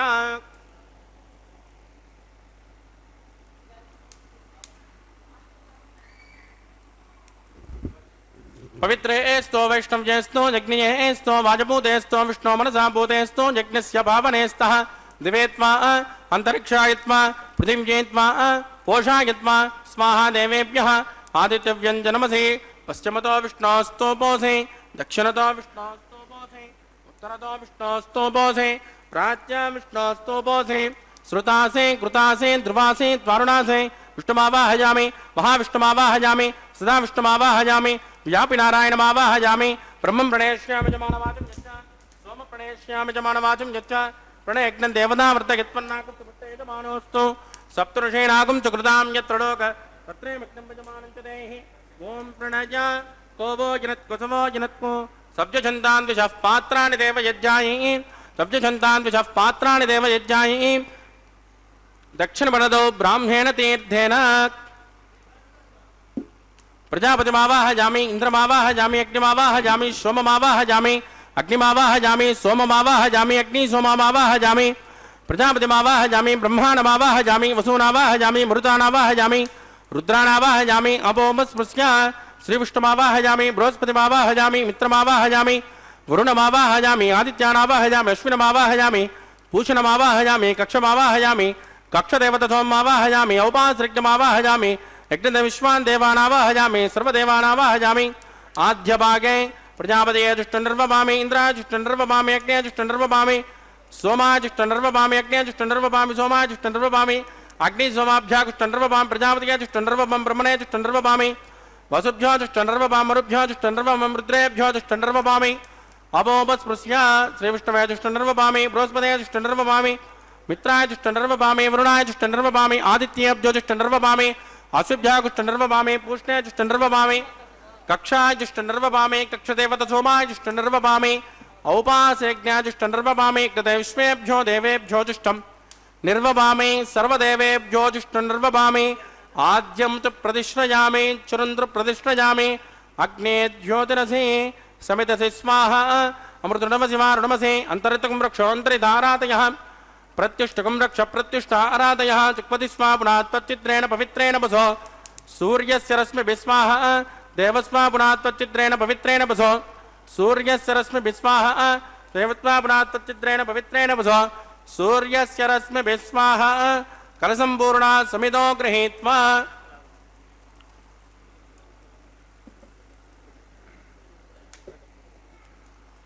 పవిత్రేస్తో వైష్ణవ్యేస్తో యజ్ఞయేస్తో వాజభూతేస్తో విష్ణో మనసా భూతేస్తో యజ్ఞస్య భావనేస్తః దివేత్వా అంతరిక్షాయత్వా పృథివ్యేత్వా పోషాయత్వా స్వాహా దేవేభ్యః ఆదిత్యవ్యంజనమసి పశ్చిమతో విష్ణోస్తోపోసి దక్షిణతో విష్ణోస్తోపోసి ఉత్తరతో విష్ణోస్తోపోసి ప్రాచ్య విష్ణోస్తోపోసి శ్రుతాసే కృతాసే ధ్రువాసే త్వారుణాసే విష్ణుమావాహయామి మహావిష్ణుమావాహయామి సదా విష్ణుమావాహయామి వ్యాపి నారాయణమావాహయామి బ్రహ్మం ప్రణేష్యామి జమానవాచం యచ్చ సోమ ప్రణేష్యామి జమానవాచం యచ్చ ప్రణయజ్ఞం దేవతావ్రతగిత్వన్నాకృతమానోస్తు సప్తఋషీనాగం సుకృతాం యత్ర లోక తత్రే మగ్నం యజమానం చ దేహి ఓం ప్రణయ కోవో జనత్కుసవో జనత్కు సబ్జఛంతాన్ ద్విషః పాత్రాణి దేవ యజ్ఞాయి సబ్జఛంతాన్ ద్విషః పాత్రాణి దేవ యజ్ఞాయి దక్షిణపదౌ బ్రాహ్మేణ తీర్థేన ప్రజాపతిమావాహయామి ఇంద్రమావాహయామి అగ్నిమావాహయామి సోమమావాహయామి అగ్నిమావాహయామి సోమమావాహయామి అగ్ని సోమమావాహయామి ప్రజాపతిమావాహయామి బ్రహ్మాణమావాహయామి వసూనావాహయామి మృతానావాహయామి రుద్రానావాహయామి అపోమస్పృశ్య శ్రీవిష్ణుమావాహయామి బృహస్పతిమావాహయామి మిత్రమావాహయామి वरुणमावाहयामि आदित्यानावाहयामि अश्विनमावाहयामि पूषणमावाहयामि कक्षमावाहयामि कक्षदेवतसोमावाहयामि औपासृग्यमावाहयामि यज्ञविश्वान् देवानावाहयामि सर्वदेवानावाहयामि आद्यभागे प्रजापतिजुष्टनिर्वपामि इन्द्राजुष्टनिर्वपामि यज्ञजुष्टनिर्वपामि सोमाजुष्टनिर्वपामि यज्ञजुष्टनिर्वपामि सोमाजुष्टनिर्वपामि अग्निसोमाभ्याजुष्टनिर्वपामि प्रजापतिजुष्टनिर्वपामि ब्रह्मणेजुष्टनिर्वपामि वसुभ्योजुष्टनिर्वपामि मरुभ्योजुष्टनिर्वपामि रुद्रेभ्योजुष्टनिर्वपामि अपोपस्पृश्य श्रीविष्णवेजुष्टनिर्वपामि बृहस्पतिजुष्टनिर्वपामि मित्राजुष्टनिर्वपामि वरुणाजुष्टनिर्वपामि आदित्येभ्योजुष्टनिर्वपामि अश्विभ्याजुष्टनिर्वपामि पूष्णेजुष्टनिर्वपामि कक्षाजुष्टनिर्वपामि कक्षदेवतसोमाजुष्टनिर्वपामि औपासेज्ञाजुष्टनिर्वपामि कृतविश्वेभ्यो देवेभ्योजुष्टं निर्वपामि सर्वदेवेभ्योजुष्टनिर्वपामि आद्यं तु प्रतिष्ठयामि चुरन्द्र प्रतिष्ठयामि अग्ने ज्योतिरसि समितसि स्वाहा अमृतुणमसि वारुणमसि अन्तरितकं रक्षोऽन्तरिधारातयः प्रत्युष्टकं रक्ष प्रत्युष्टा आराधयः चुक्पति स्वा पुनात्पच्चित्रेण पवित्रेण वसो सूर्यस्य रश्मिभिः स्वाहा देवस्वा पुनात्पच्चित्रेण पवित्रेण वसो सूर्यस्य रश्मिभिः स्वाहा देवस्वा पुनात्पच्चित्रेण पवित्रेण वसो सूर्यस्य रश्मिभिः स्वाहा कलसम्पूर्णा समितो गृहीत्वा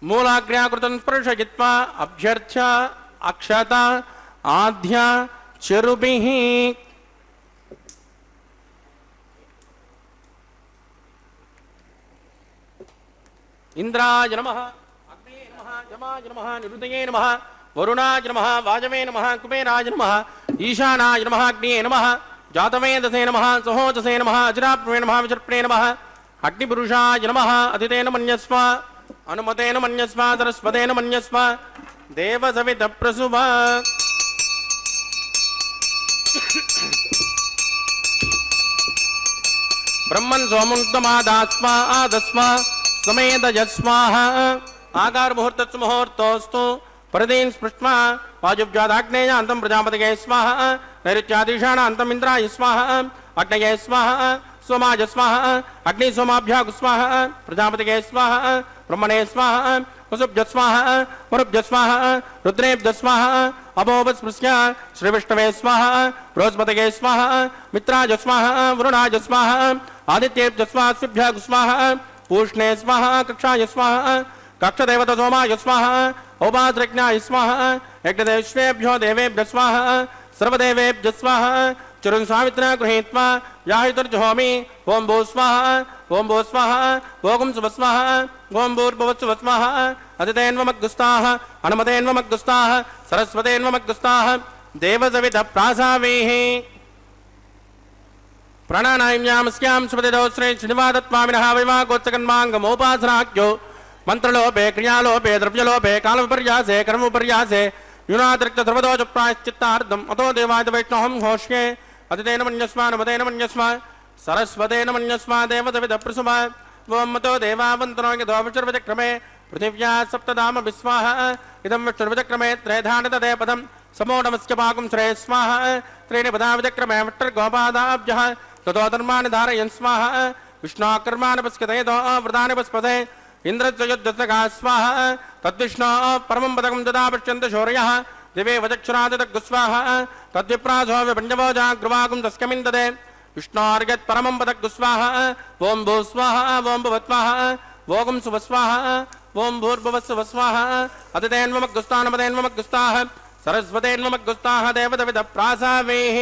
मूलाग्र्याकृतं स्पर्शयित्वा अभ्यर्च्य अक्षता आद्या चरुभिः इंद्राय नमः अग्ने नमः यमाय नमः निरुतये नमः वरुणाय नमः वाजवे नमः कुबेराय नमः ईशानाय नमः अग्निये नमः जातवेदसे नमः सहोजसे नमः अजराप्ने नमः विचर्पणे नमः अग्निपुरुषाय नमः अदितेन मन्यस्व अनुमतेन मन्यस्व सरस्वतेन मन्यस्व देवसवितप्रसुभ ब्रह्मन् सोमुक्तमादास्व आदस्व समेतयस्वाहा आकार मुहूर्तस्तु मुहूर्तोस्तु परदीन् स्पृष्ट्वा वायुव्यादाग्नेय अन्तं प्रजापतये स्वाहा नैऋत्यादिशानान्तम् इन्द्राय स्वाहा अग्नये स्वाहा सोमाय स्वाहा अग्नि सोमाभ्याग स्वाहा प्रजापतये स्वाहा ब्रह्मणे स्वाहा वसुभ्य स्वाहा मरुभ्य स्वाहा रुद्रेभ्य स्वाहा अपोपस्पृश्य श्रीविष्णवे स्वाहा बृहस्पतये स्वाहा मित्राय स्वाहा वरुणाय स्वाहा आदित्येभ्य स्वाहा अश्विभ्यः स्वाहा पूष्णे स्वाहा कक्षाय स्वाहा कक्षदेवतसोमाय स्वाहा औपासृज्ञाय स्वाहा यज्ञदेवेभ्यो देवेभ्य स्वाहा सर्वदेवेभ्य स्वाहा चरुन् सावित्रा गृहीत्वा याहितुर्जुहोमि ओं भू स्वाहा ओं भू स्वाहा ओं शुभ स्वाहा ओं भूर्भुवस्सुभ स्वाहा अदितेन्वमग्गुस्ताः अनुमतेन्वमग्गुस्ताः सरस्वतेन्वमग्गुस्ताः देवसवितः प्रासावीः प्राणानायम्यामस्यां सुपतिदो श्री श्रीनिवादत्वामिनः वैवागोत्सकन्माङ्गमोपासनाख्यो मंत्रलोपे क्रियालोपे द्रव्यलोपे कालविपर्यासे कर्मविपर्यासे यूनातिरिक्त सर्वदोष प्रायश्चित्तार्थम् अतो देवाय वैष्णवं घोष्ये अतितेन मन्यस्व अनुमतेन मन्यस्व सरस्वतेन मन्यस्व देवसवितः प्रसुभ ओं मतो देवावन्तनो यतो विष्णुर्विचक्रमे पृथिव्या सप्तधाम विस्वाहा इदं विष्णुर्विचक्रमे त्रयधानितदे पदं समो नमस्य पाकं श्रेय स्वाहा त्रीणि पदा विचक्रमे विष्णुर्गोपादाभ्यः ततो धर्माणि धारयन् स्वाहा विष्णोकर्माणि पस्कतयतो व्रतानि पस्पते इंद्रयुद्धका स्वाहा तद्विष्णो परमं पदकं ददा पश्यन्त शौर्यः दिवे वचक्षुरादितगुस्वाहा तद्विप्रासो विपञ्चभोजाग्रवागुं तस्कमिन्ददे विष्णोर्यत् परमं पदगुस्वाहा ओं भू स्वाहा ओं भुवत्वाहा ओं सुवस्वाहा ओं भूर्भुवस्सुवस्वाहा अतितेन्वमग्गुस्तानमतेन्वमग्गुस्ताः सरस्वतेन्वमग्गुस्ताः देवदविदः प्रासावेः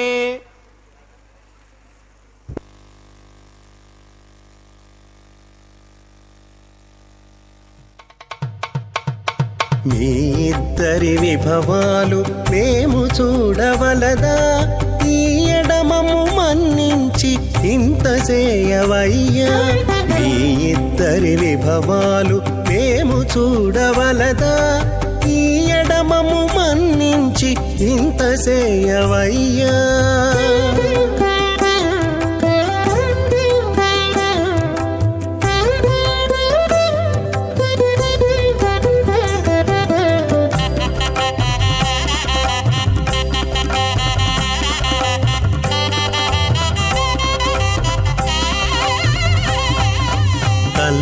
మీ ఇద్దరి విభవాలు మేము చూడవలదా ఈ ఎడమము మన్నించి ఇంత చేయవయ్యా మీ ఇద్దరి విభవాలు మేము చూడవలదా ఈ ఎడమము మన్నించి ఇంత చేయవయ్యా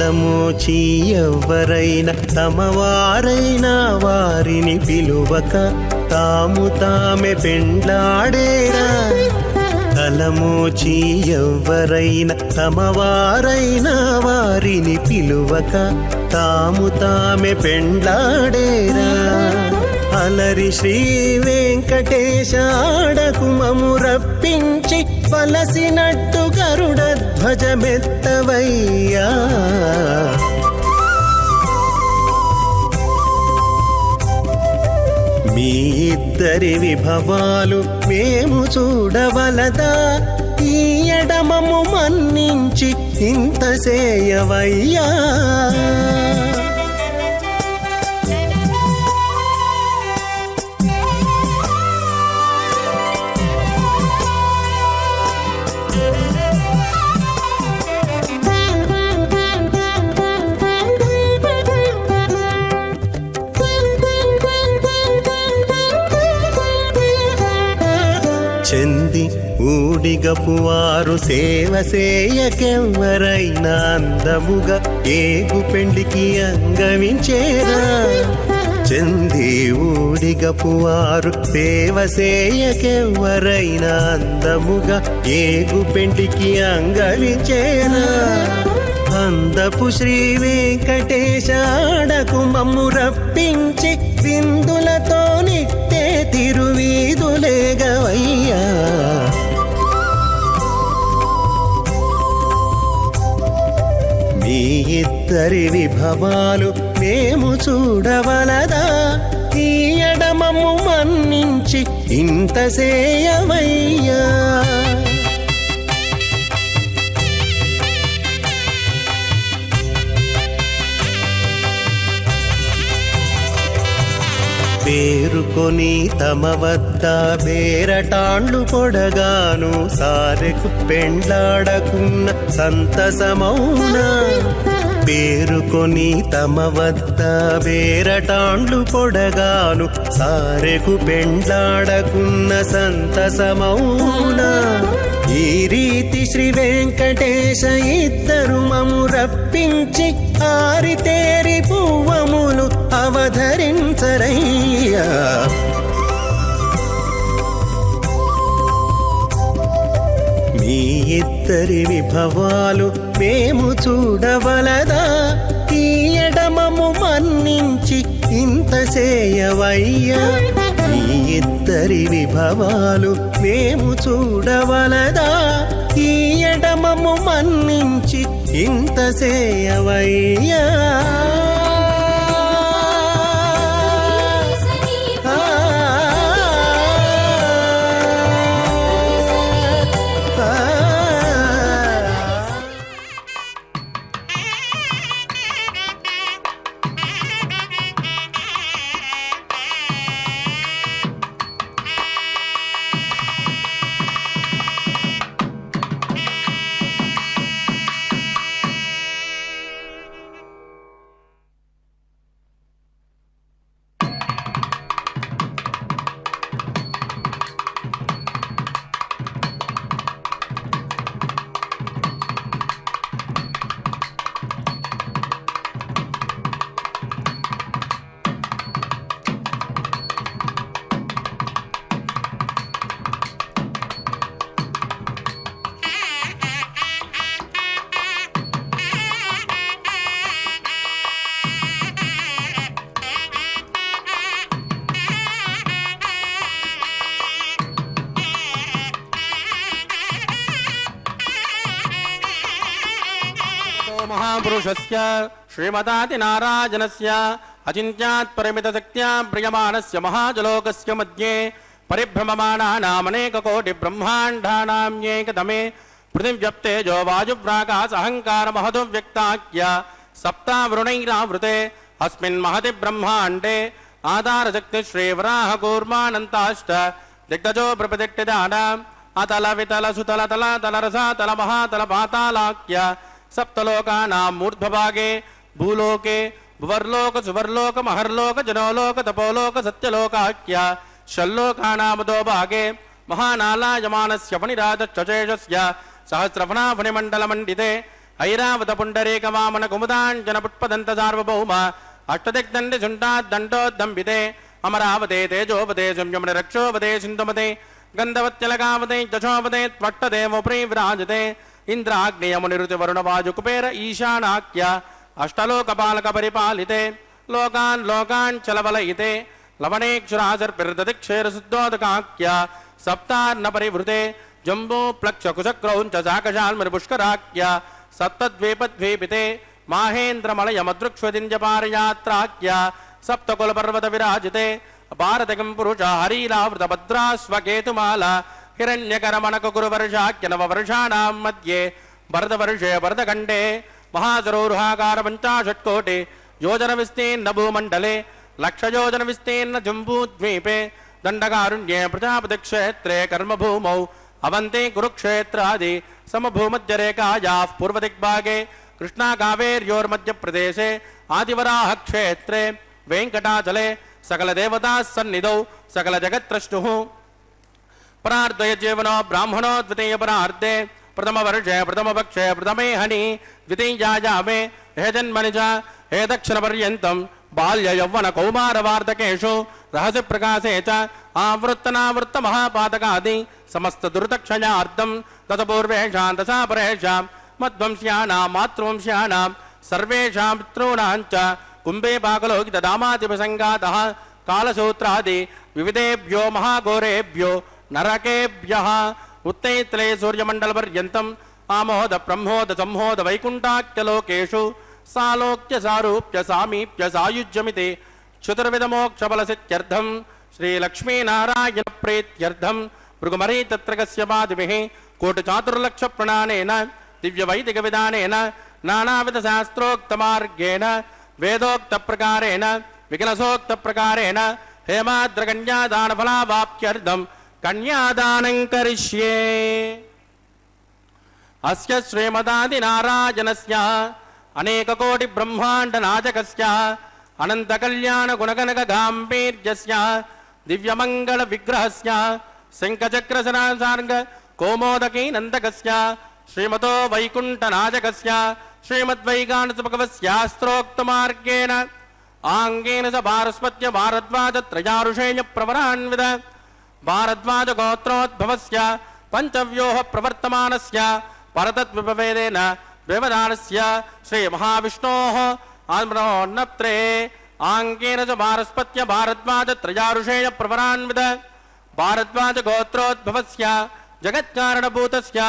తలమోచి ఎవ్వరైనా తమవారైనా వారిని పిలువక తాము తామే పెండ్లాడేరా. తలమోచి ఎవ్వరైనా తమవారైనా వారిని పిలువక తాము తామే పెండ్లాడేరా. అలరి శ్రీ వెంకటేశ ఆడకు మము రప్పించి వలసినట్టు గరుడ ధ్వజమెత్తవయ్యా. మీ ఇద్దరి విభవాలు మేము చూడవలదా, ఈ ఎడమము మన్నించి ఇంత సేయవయ్యా. చెంది ఊడిగపు వారు సేవ సేయకెవ్వరైనా అందముగా ఏగు పెండికి అంగవించేరా. చెంది ఊడిగపు వారు సేవ సేయకెవ్వరైనా అందముగా ఏగు పెండికి అంగవించేరా. అందపు శ్రీ వెంకటేశ ఆడకు మమ్ము రప్పించి విందులతో నిట్టే తిరువీధులేగవయ్యా. మీ ఇద్దరి విభవాలు మేము చూడవలదా, ఈ ఎడమము మన్నించి ఇంత సేయవయ్యా. పేరుకొని తమ వద్ద బేరటాండ్లు పొడగాను సారెకు పెండ్లాడకున్న సంతసమౌనా. పేరుకొని తమ వద్ద బేరటాండ్లు పొడగాను సారెకు పెండ్లాడకున్న సంతసమౌనా. ఈ రీతి శ్రీ వెంకటేశ ఇద్దరు మము రప్పించి ఆరితేరి పువ్వములు అవధరించరయ్యా. మీ ఇద్దరి విభవాలు మేము చూడవలదా, ఈ ఎడమము మన్నించి ఇంత సేయవయ్యా. మీ ఇద్దరి విభవాలు మేము చూడవలదా, ఈ ఎడమము మన్నించి ఇంత సేయవయ్యా. महापुरुषस्य श्रीमदादिनारायणस्य अचिन्त्यात् परिमितशक्त्या प्रियमाणस्य महाजलोकस्य मध्ये परिभ्रममाणानामनेककोटिब्रह्माण्डानाम्येकतमे पृथिव्यप्तेजो वायुप्राकाशहङ्कारमहदुव्यक्ताख्य सप्तावृणैरावृते अस्मिन् महति ब्रह्माण्डे आधारशक्तिश्रीवराहकूर्मानन्ताष्ट दिग्गजो प्रपदिष्टिदानाम् अतल वितल सुतल तल तलरसातल महातल पातालाख्य सप्तलोकानां मूर्ध्वभागे भूलोके भुवर्लोक सुवर्लोक महर्लोक जनोलोक तपोलोक सत्यलोकाख्य षल्लोकानामदो भागे महानालायमानस्य फणिराजश्चेषस्य सहस्रफणाफणिमण्डलमण्डिते ఐరావత పుండరీక వామన కుముదాంజన పుష్పదంత సార్వభౌమ అష్టదిగ్దండి శుంఠాద్దండోద్దంబితే అమరావతే తేజోపదే సంయమన రక్షోపదే సింధుమతే గంధవత్యలకావతే యశోపదే త్వట్టదేవోపరి విరాజతే ఇంద్రాగ్నేయమునిరుతి వరుణ వాజు కుబేర ఈశానాఖ్య అష్టలోకపాలక పరిపాలితే లోకాన్ లోకాన్ చలవలయితే లవణేక్షురాసర్పిర్దదిక్షేరశుద్ధోదకాఖ్య సప్తార్ణ పరివృతే జంబూ ప్లక్ష కుశక్రౌంచ శాకశాల్మరిపుష్కరాఖ్య సప్తద్వీపద్వీపితే మాహేంద్రమలయమదృక్ష్వదింజపారయాత్రాఖ్య సప్తకులపర్వత విరాజితే భారతకం పురుష హరీలావృత భద్రాస్వకేతుమాల హిరణ్యకరమణక గురువర్షాఖ్య నవవర్షాణాం మధ్యే భరతవర్షే భరతఖండే మహాసరోరుహాకార పంచాషట్కోటి యోజన విస్తీర్ణ భూమండలే లక్షయోజన విస్తీర్ణ జంబూద్వీపే దండకారుణ్యే ప్రజాపతి క్షేత్రే కర్మభూమౌ అవంతే కురుక్షేత్రాది సమభూమధ్యరేఖాయా పూర్వదిగ్భాగే కృష్ణా కావేర్యోర్మధ్యప్రదేశే ఆదివరాహ క్షేత్రే వెంకటాచలే సకల దేవతా సన్నిధౌ సకల జగత్రష్టు పరార్ధయ జీవనో బ్రాహ్మణో ద్వితీయ పరార్ధే ప్రథమ వర్షే ప్రథమ పక్షే ప్రథమే హని ద్వితీయాయామే హే జన్మని చ హే దక్షిణ పర్యంతం బాల్య యౌవన కౌమార వార్ధకేషు రహస్య ప్రకాశే చ ఆవృత్తనావృత్త మహాపాతకాది సమస్త దుర్దక్షయార్థం తతపూర్వేషాం దశాపరేషాం మధ్వంశ్యానాం మాతృవంశ్యానాం సర్వేషాం పితॄణాం చ కుంభే పాకలోకిత దామాతిపసంగాతః కాలసూత్రాది వివిధేభ్యో మహాఘోరేభ్యో నరకేభ్యః ఉత్తైత్లే సూర్యమండల పర్యంతం ఆమోద బ్రహ్మోద సంహోద వైకుంఠాఖ్యలోకేషు సాలోక్య సారూప్య సామీప్య సాయుజ్యమితి చతుర్విధమోక్షబలసిత్యర్థం శ్రీలక్ష్మీనారాయణ ప్రీత్యర్థం భృగుమరీ తత్రకస్య పాదిభిః కోటి చాతుర్లక్ష ప్రణానేన దివ్య వైదిక విధానేన నానావిధ శాస్త్రోక్త మార్గేణ వేదోక్త ప్రకారేణ వికలసోక్త ప్రకారేణ హేమాద్రకన్యాదాన ఫలావాప్త్యర్థం కన్యాదానం కరిష్యే. అస్య శ్రీమదాది నారాయణస్య అనేక కోటి బ్రహ్మాండ నాయకస్య అనంత కళ్యాణ గుణగణక గాంభీర్యస్య దివ్యమంగళ విగ్రహస్య శంఖచక్ర సనాసార్గ కోమోదకీ నందకస్య శ్రీమతో వైకుంఠ నాయకస్య శ్రీమద్వైకానస భగవస్యాస్త్రోక్త మార్గేణ ఆంగేన స భారస్పత్య భారద్వాజ త్రయారుషేయ ప్రవరాన్విత భారద్వాజ గోత్రోద్భవస్య పంచవ్యూహ ప్రవర్తమానస్య పరతద్విపవేదేన వ్యవధానస్య శ్రీ మహావిష్ణోః ఆమ్రోన్నత్రే ఆంగేన చ భారస్పత్య భారద్వాజ త్రయారుషేయ ప్రవరాన్విత భారద్వాజ గోత్రోద్భవస్య జగత్కారణభూతస్య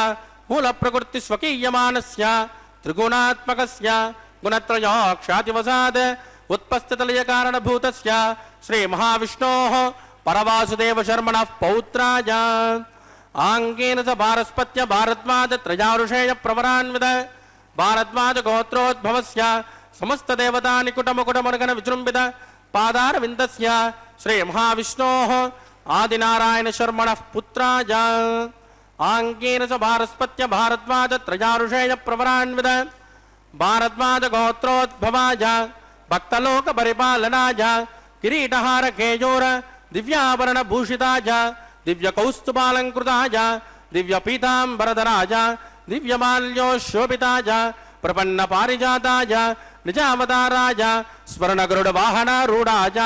మూల ప్రకృతి స్వకీయమానస్య త్రిగుణాత్మకస్య గుణత్రయోక్షాతివసాద్ ఉత్పస్థితలయ కారణభూతస్య శ్రీ మహావిష్ణోః పరవాసుదేవ శర్మణః పౌత్రాయ ఆంగేన చ భారస్పత్య భారద్వాజ త్రయారుషేయ ప్రవరాన్విత భారద్వాజ గోత్రోద్భవస్య సమస్త దేవతా నికుటముకుటమునగన విజృంభిత పాదారవిందస్య శ్రీ మహావిష్ణోః ఆదినారాయణ శర్మణః పుత్రాయ ఆంగేన చ భారస్పత్య భారద్వాజ త్రయారుషేయ ప్రవరాన్విత భారద్వాజ గోత్రోద్భవాయ భక్తలోక పరిపాలనాయ కిరీటహార కేయూర దివ్యాభరణ భూషితాయ దివ్య కౌస్తుభాలంకృతాయ దివ్య పీతాంబరధరాయ దివ్యమాల్యోశోభితాయ ప్రపన్న పారిజాతాయ నిజావతారాయ స్వర్ణ గరుడ వాహనారూఢాయ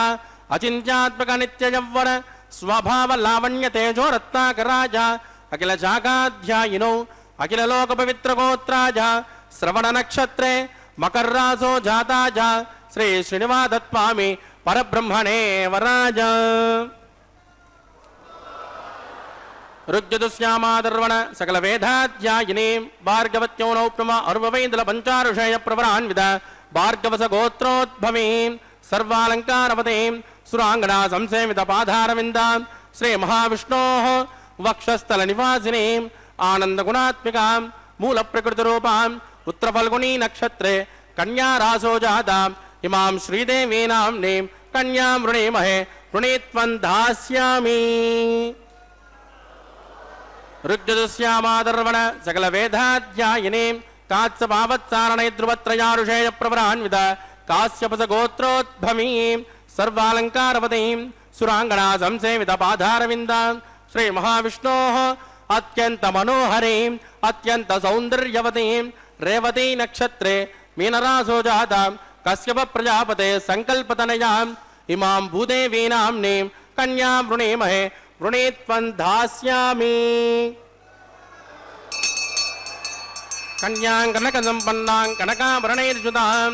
అచింత్యాత్మక నిత్య యవ్వన స్వభావ లావణ్య తేజో రత్నాకరాయ అఖిల శాఖాధ్యాయినో అఖిల లోక పవిత్ర గోత్రాయ శ్రవణ నక్షత్రే మకర్రాసో జాతాయ శ్రీ శ్రీనివాసత్వామి పరబ్రహ్మణే వరాజ రుగ్జదుశ్యామాదర్వణ సకల వేదాధ్యాయినీం భార్గవత్యో నౌప్నమ అర్వవైందల పంచారుషేయ ప్రవరాన్విత భార్గవస గోత్రోద్భవీం సర్వాలంకారవతీం సురాంగణా సంసేవిత పాధారవిందాం శ్రీ మహావిష్ణోః వక్షస్థల నివాసినీం ఆనందగుణాత్మికాం మూల ప్రకృతి రూపాం ఉత్తరఫల్గుణీ నక్షత్రే కన్యారాసో జాతాం ఇమాం శ్రీదేవీనాంనీం కన్యాం వృణీమహే వృణీత్వం దాస్యామి. ఋగ్జదుశ్యామాదర్వణ సకల వేదాధ్యాయినీం కాత్సపావత్సారణై ధ్రువత్రయారుషేయ ప్రవరాన్విత కాశ్యపస గోత్రోద్భవీం సర్వాలంకారవతీం సురాంగణా సంసేవిత పాదారవిందాం శ్రీ మహావిష్ణోః అత్యంత మనోహరీం అత్యంత సౌందర్యవతీం रेवती नक्षत्रे मीनरासो जातां कश्यप प्रजापते संकल्पतनयाम् इमां भूदेवीनाम्नीं कन्यां वृणीमहे वृणीत्वं दास्यामि। कन्यां कनकसम्पन्नां कनकाभरणैर्युतां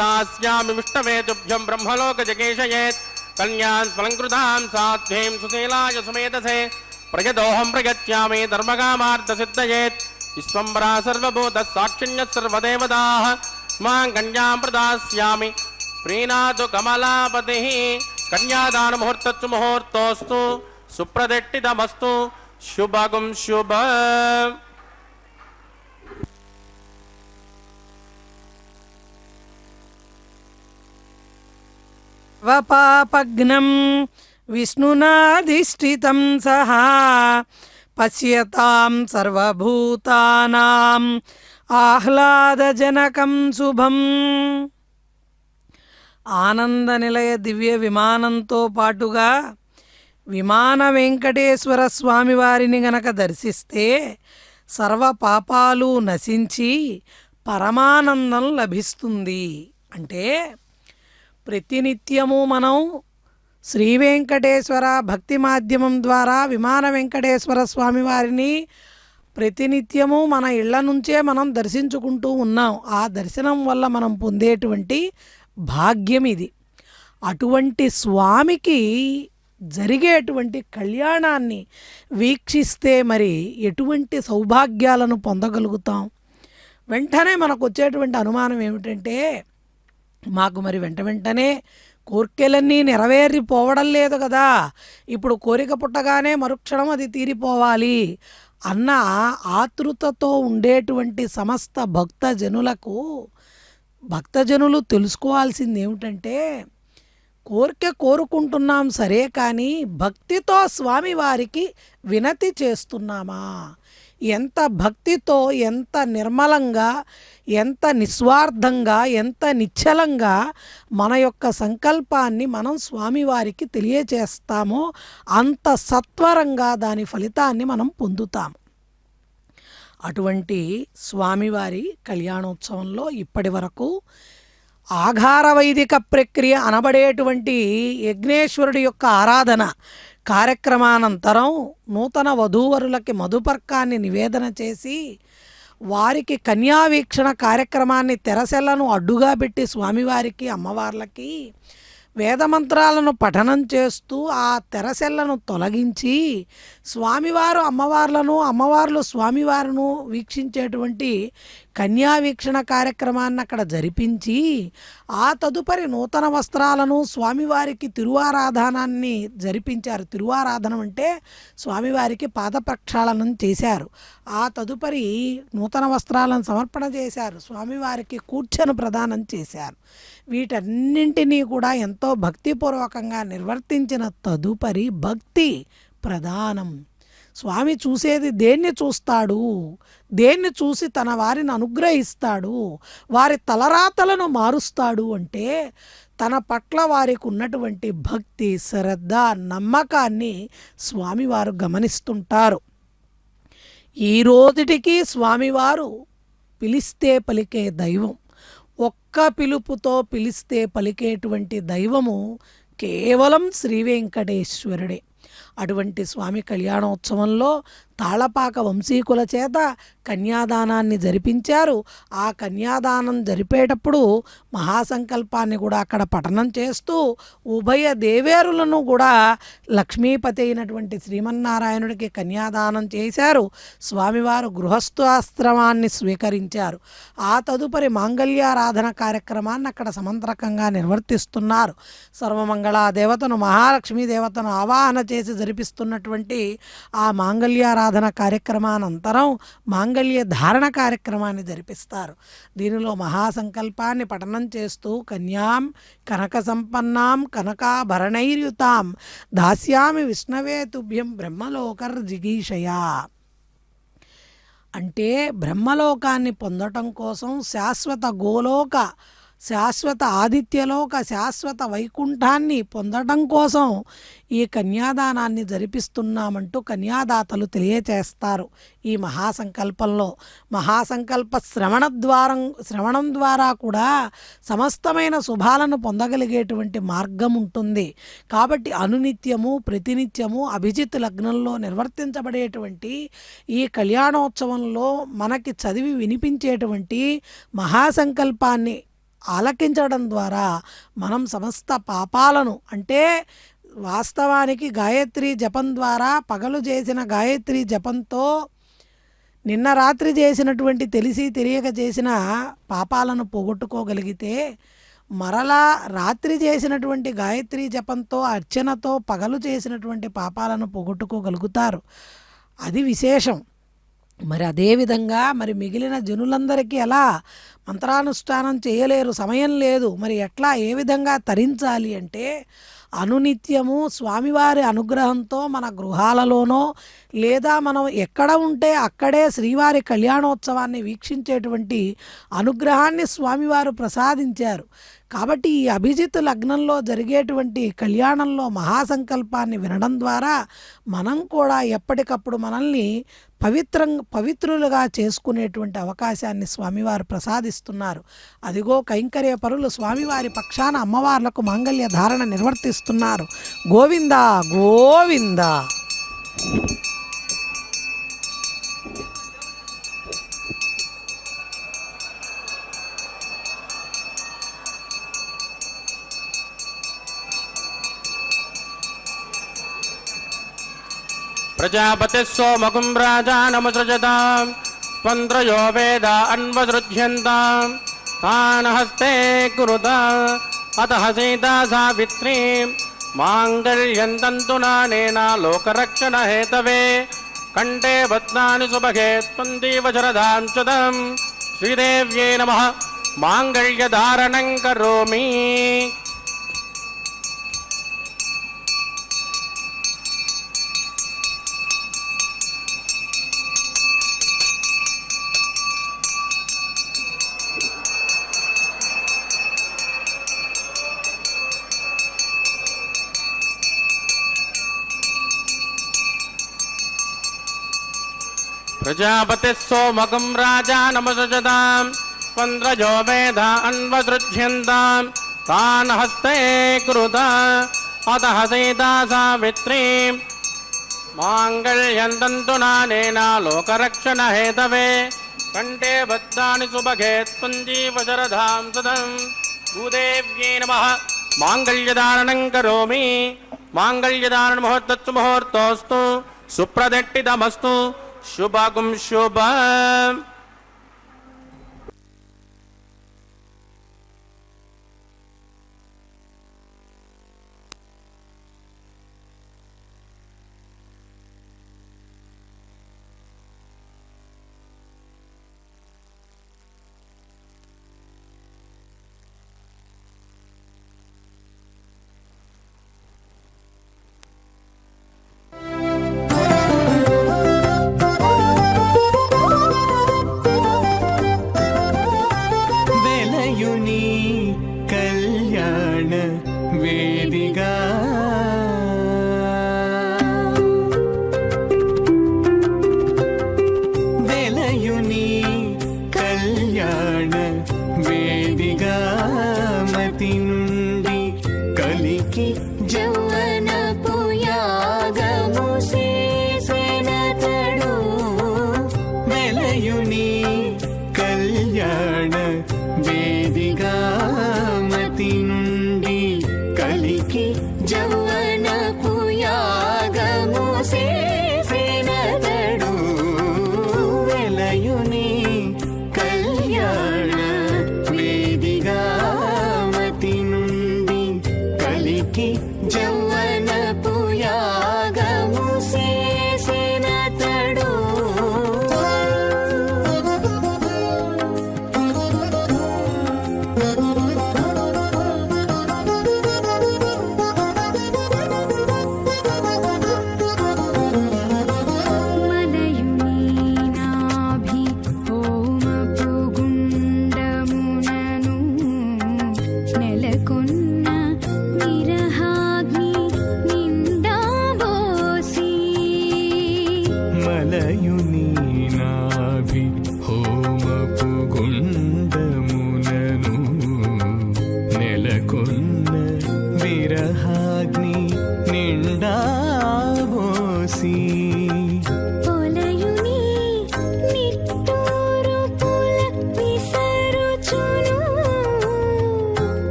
दास्यामि विष्णवे तुभ्यं ब्रह्मलोकजगेशयेत्। कन्यां स्वलङ्कृतां साध्वीं सुशीलाय सुमेधसे प्रयतोऽहं प्रयच्छामि धर्मकामार्थसिद्धयेत्। विश्वम्भरा सर्वभूतः साक्षिण्यः सर्वदेवताः मां कन्यां प्रदास्यामि प्रीणातु कमलापतिः। कन्यादानमुहूर्तस्तु मुहूर्तोऽस्तु सुप्रतिष्ठितमस्तु शुभगुं शुभ। పాపగ్నం విష్ణునాధిష్ఠితం సహా పశ్యతాం సర్వభూతానాం ఆహ్లాదజనకం శుభం. ఆనంద నిలయ దివ్య విమానంతో పాటుగా విమాన వెంకటేశ్వర స్వామివారిని గనక దర్శిస్తే సర్వ పాపాలు నశించి పరమానందం లభిస్తుంది. అంటే ప్రతినిత్యము మనం శ్రీ వెంకటేశ్వర భక్తి మాధ్యమం ద్వారా విమాన వెంకటేశ్వర స్వామివారిని ప్రతినిత్యము మన ఇళ్ల నుంచే మనం దర్శించుకుంటూ ఉన్నాం. ఆ దర్శనం వల్ల మనం పొందేటువంటి భాగ్యం ఇది. అటువంటి స్వామికి జరిగేటువంటి కళ్యాణాన్ని వీక్షిస్తే మరి ఎటువంటి సౌభాగ్యాలను పొందగలుగుతాం? వెంటనే మనకు వచ్చేటువంటి అనుమానం ఏమిటంటే, మాకు మరి వెంటనే కోరికలన్నీ నెరవేరిపోవడం లేదు కదా, ఇప్పుడు కోరిక పుట్టగానే మరుక్షణం అది తీరిపోవాలి అన్న ఆతృతతో ఉండేటువంటి సమస్త భక్తజనులు తెలుసుకోవాల్సింది ఏమిటంటే, కోరిక కోరుకుంటున్నాం సరే, కానీ భక్తితో స్వామివారికి వినతి చేస్తున్నామా? ఎంత భక్తితో, ఎంత నిర్మలంగా, ఎంత నిస్వార్థంగా, ఎంత నిశ్చలంగా మన యొక్క సంకల్పాన్ని మనం స్వామివారికి తెలియచేస్తామో అంత సత్వరంగా దాని ఫలితాన్ని మనం పొందుతాము. అటువంటి స్వామివారి కళ్యాణోత్సవంలో ఇప్పటి వరకు ఆఘార వైదిక ప్రక్రియ అనబడేటువంటి యజ్ఞేశ్వరుడి యొక్క ఆరాధన కార్యక్రమానంతరం నూతన వధూవరులకి మధుపర్కాన్ని నివేదన చేసి వారికి కన్యావీక్షణ కార్యక్రమాన్ని తెరసెలను అడ్డుగా పెట్టి స్వామివారికి అమ్మవార్లకి వేదమంత్రాలను పఠనం చేస్తూ ఆ తెరసెలను తొలగించి స్వామివారు అమ్మవార్లను, అమ్మవార్లు స్వామివారును వీక్షించేటువంటి కన్యావీక్షణ కార్యక్రమాన్ని అక్కడ జరిపించి ఆ తదుపరి నూతన వస్త్రాలను స్వామివారికి తిరువారాధనాన్ని జరిపించారు. తిరువారాధనం అంటే స్వామివారికి పాద ప్రక్షాళనం చేశారు. ఆ తదుపరి నూతన వస్త్రాలను సమర్పణ చేశారు. స్వామివారికి కూర్చొని ప్రదానం చేశారు. వీటన్నింటినీ కూడా ఎంతో భక్తిపూర్వకంగా నిర్వర్తించిన తదుపరి భక్తి ప్రధానం. స్వామి చూసేది దేన్ని చూస్తాడు? దేన్ని చూసి తన వారిని అనుగ్రహిస్తాడు, వారి తలరాతలను మారుస్తాడు అంటే తన పట్ల వారికి ఉన్నటువంటి భక్తి, శ్రద్ధ, నమ్మకాన్ని స్వామివారు గమనిస్తుంటారు. ఈ రోజుటికి స్వామివారు పిలిస్తే పలికే దైవం. ఒక్క పిలుపుతో పిలిస్తే పలికేటువంటి దైవము కేవలం శ్రీ వెంకటేశ్వరుడే. అటువంటి స్వామి కళ్యాణోత్సవంలో తాళపాక వంశీకుల చేత కన్యాదానాన్ని జరిపించారు. ఆ కన్యాదానం జరిపేటప్పుడు మహాసంకల్పాన్ని కూడా అక్కడ పఠనం చేస్తూ ఉభయ దేవేరులను కూడా లక్ష్మీపతి అయినటువంటి శ్రీమన్నారాయణుడికి కన్యాదానం చేశారు. స్వామివారు గృహస్థాశ్రమాన్ని స్వీకరించారు. ఆ తదుపరి మాంగళ్యారాధన కార్యక్రమాన్ని అక్కడ సమంత్రకంగా నిర్వర్తిస్తున్నారు. సర్వమంగళ దేవతను, మహాలక్ష్మీ దేవతను ఆవాహన చేసి జరిపిస్తున్నటువంటి ఆ మాంగళ్యారాధన కార్యక్రమానంతరం మాంగళ్య ధారణ కార్యక్రమాన్ని జరిపిస్తారు. దీనిలో మహాసంకల్పాన్ని పఠనం చేస్తూ కన్యాం కనక సంపన్నాం కనకాభరణైర్యుతాం దాస్యామి విష్ణవే తుభ్యం బ్రహ్మలోకర్జిగీషయా. అంటే బ్రహ్మలోకాన్ని పొందటం కోసం, శాశ్వత గోలోక శాశ్వత ఆదిత్యలోక శాశ్వత వైకుంఠాన్ని పొందడం కోసం ఈ కన్యాదానాన్ని జరిపిస్తున్నామంటూ కన్యాదాతలు తెలియచేస్తారు. ఈ మహాసంకల్పంలో మహాసంకల్ప శ్రవణం ద్వారా కూడా సమస్తమైన శుభాలను పొందగలిగేటువంటి మార్గం ఉంటుంది. కాబట్టి అనునిత్యము ప్రతినిత్యము అభిజిత్ లగ్నంలో నిర్వర్తించబడేటువంటి ఈ కళ్యాణోత్సవంలో మనకి చదివి వినిపించేటువంటి మహాసంకల్పాన్ని ఆలకించడం ద్వారా మనం సమస్త పాపాలను, అంటే వాస్తవానికి గాయత్రి జపం ద్వారా పగలు చేసిన గాయత్రి జపంతో నిన్న రాత్రి చేసినటువంటి తెలిసి తెలియక చేసిన పాపాలను పోగొట్టుకోగలిగితే మరలా రాత్రి చేసినటువంటి గాయత్రి జపంతో అర్చనతో పగలు చేసినటువంటి పాపాలను పోగొట్టుకోగలుగుతారు. అది విశేషం. మరి అదేవిధంగా మరి మిగిలిన జనులందరికీ ఎలా మంత్రానుష్ఠానం చేయలేరు, సమయం లేదు. మరి ఎట్లా ఏ విధంగా తరించాలి అంటే అనునిత్యము స్వామివారి అనుగ్రహంతో మన గృహాలలోనో లేదా మనం ఎక్కడ ఉంటే అక్కడే శ్రీవారి కళ్యాణోత్సవాన్ని వీక్షించేటువంటి అనుగ్రహాన్ని స్వామివారు ప్రసాదించారు. కాబట్టి ఈ అభిజిత్ లగ్నంలో జరిగేటువంటి కళ్యాణంలో మహాసంకల్పాన్ని వినడం ద్వారా మనం కూడా ఎప్పటికప్పుడు మనల్ని పవిత్రులుగా చేసుకునేటువంటి అవకాశాన్ని స్వామివారు ప్రసాదిస్తున్నారు. అదిగో కైంకర్య పరులు స్వామివారి పక్షాన అమ్మవార్లకు మాంగళ్య ధారణ నిర్వర్తిస్తున్నారు. గోవిందా గోవిందా. ప్రజాపతి సోమకుం రాజానముసృజతాం త్వంత్రయో వేద అన్వసృజ్యంతాం తాన్ హస్తే కురుత అతః సీతా సావిత్రీ మాంగళ్యం తంతునానేన లోకరక్షణ హేతవే కంఠే బధ్నాని సుభగే త్వందీవ శరదాం చుదం శ్రీదేవ్యై నమః మాంగళ్యధారణం కరోమి. ప్రజాపతి సోమకం రాజానముసృజతాం త్వంత్రయో వేద అన్వసృజ్యంతాం తాన్ హస్తే కురుత అతః సీతా సావిత్రీ మాంగళ్యం తంతునానేన లోకరక్షణ హేతవే కంఠే బధ్నాని సుభగే త్వంజీవ శరదాం సదం భూదేవ్యై నమః మాంగళ్యధారణం కరోమి. మాంగళ్యధారణ ముహూర్తస్సు ముహూర్తోస్తు సుప్రదట్టితమస్తు శుభగం శుభం.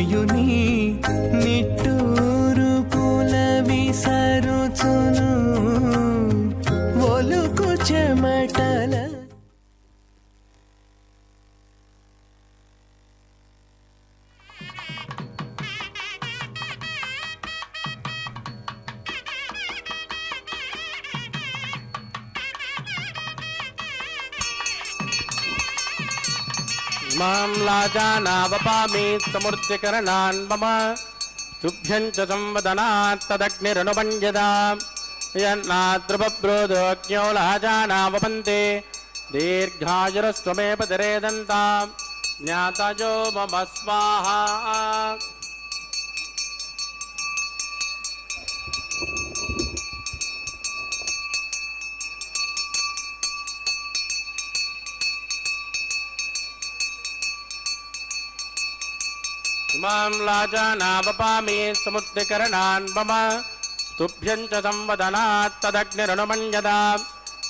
తనయుని నిట్టూరు పుల విసరుచును ఒలుకు చెమటల మాం లాజానావపామి సమృద్ధికరణాన్ మమ తుభ్యం చ సంవదనాత్ తదగ్నిరనుపంజదా యన్నాద్రుపబ్రోధోజ్ఞో లాజానావపంతే దీర్ఘాయురస్త్వమే పతిరేదంతాం జ్ఞాతజో మమ స్వాహా. ఇమాం లాజానావపామి సముద్ధికరణాన్ మమ తుభ్యం చ సంవదనాత్ తదగ్నిరనుమన్యదా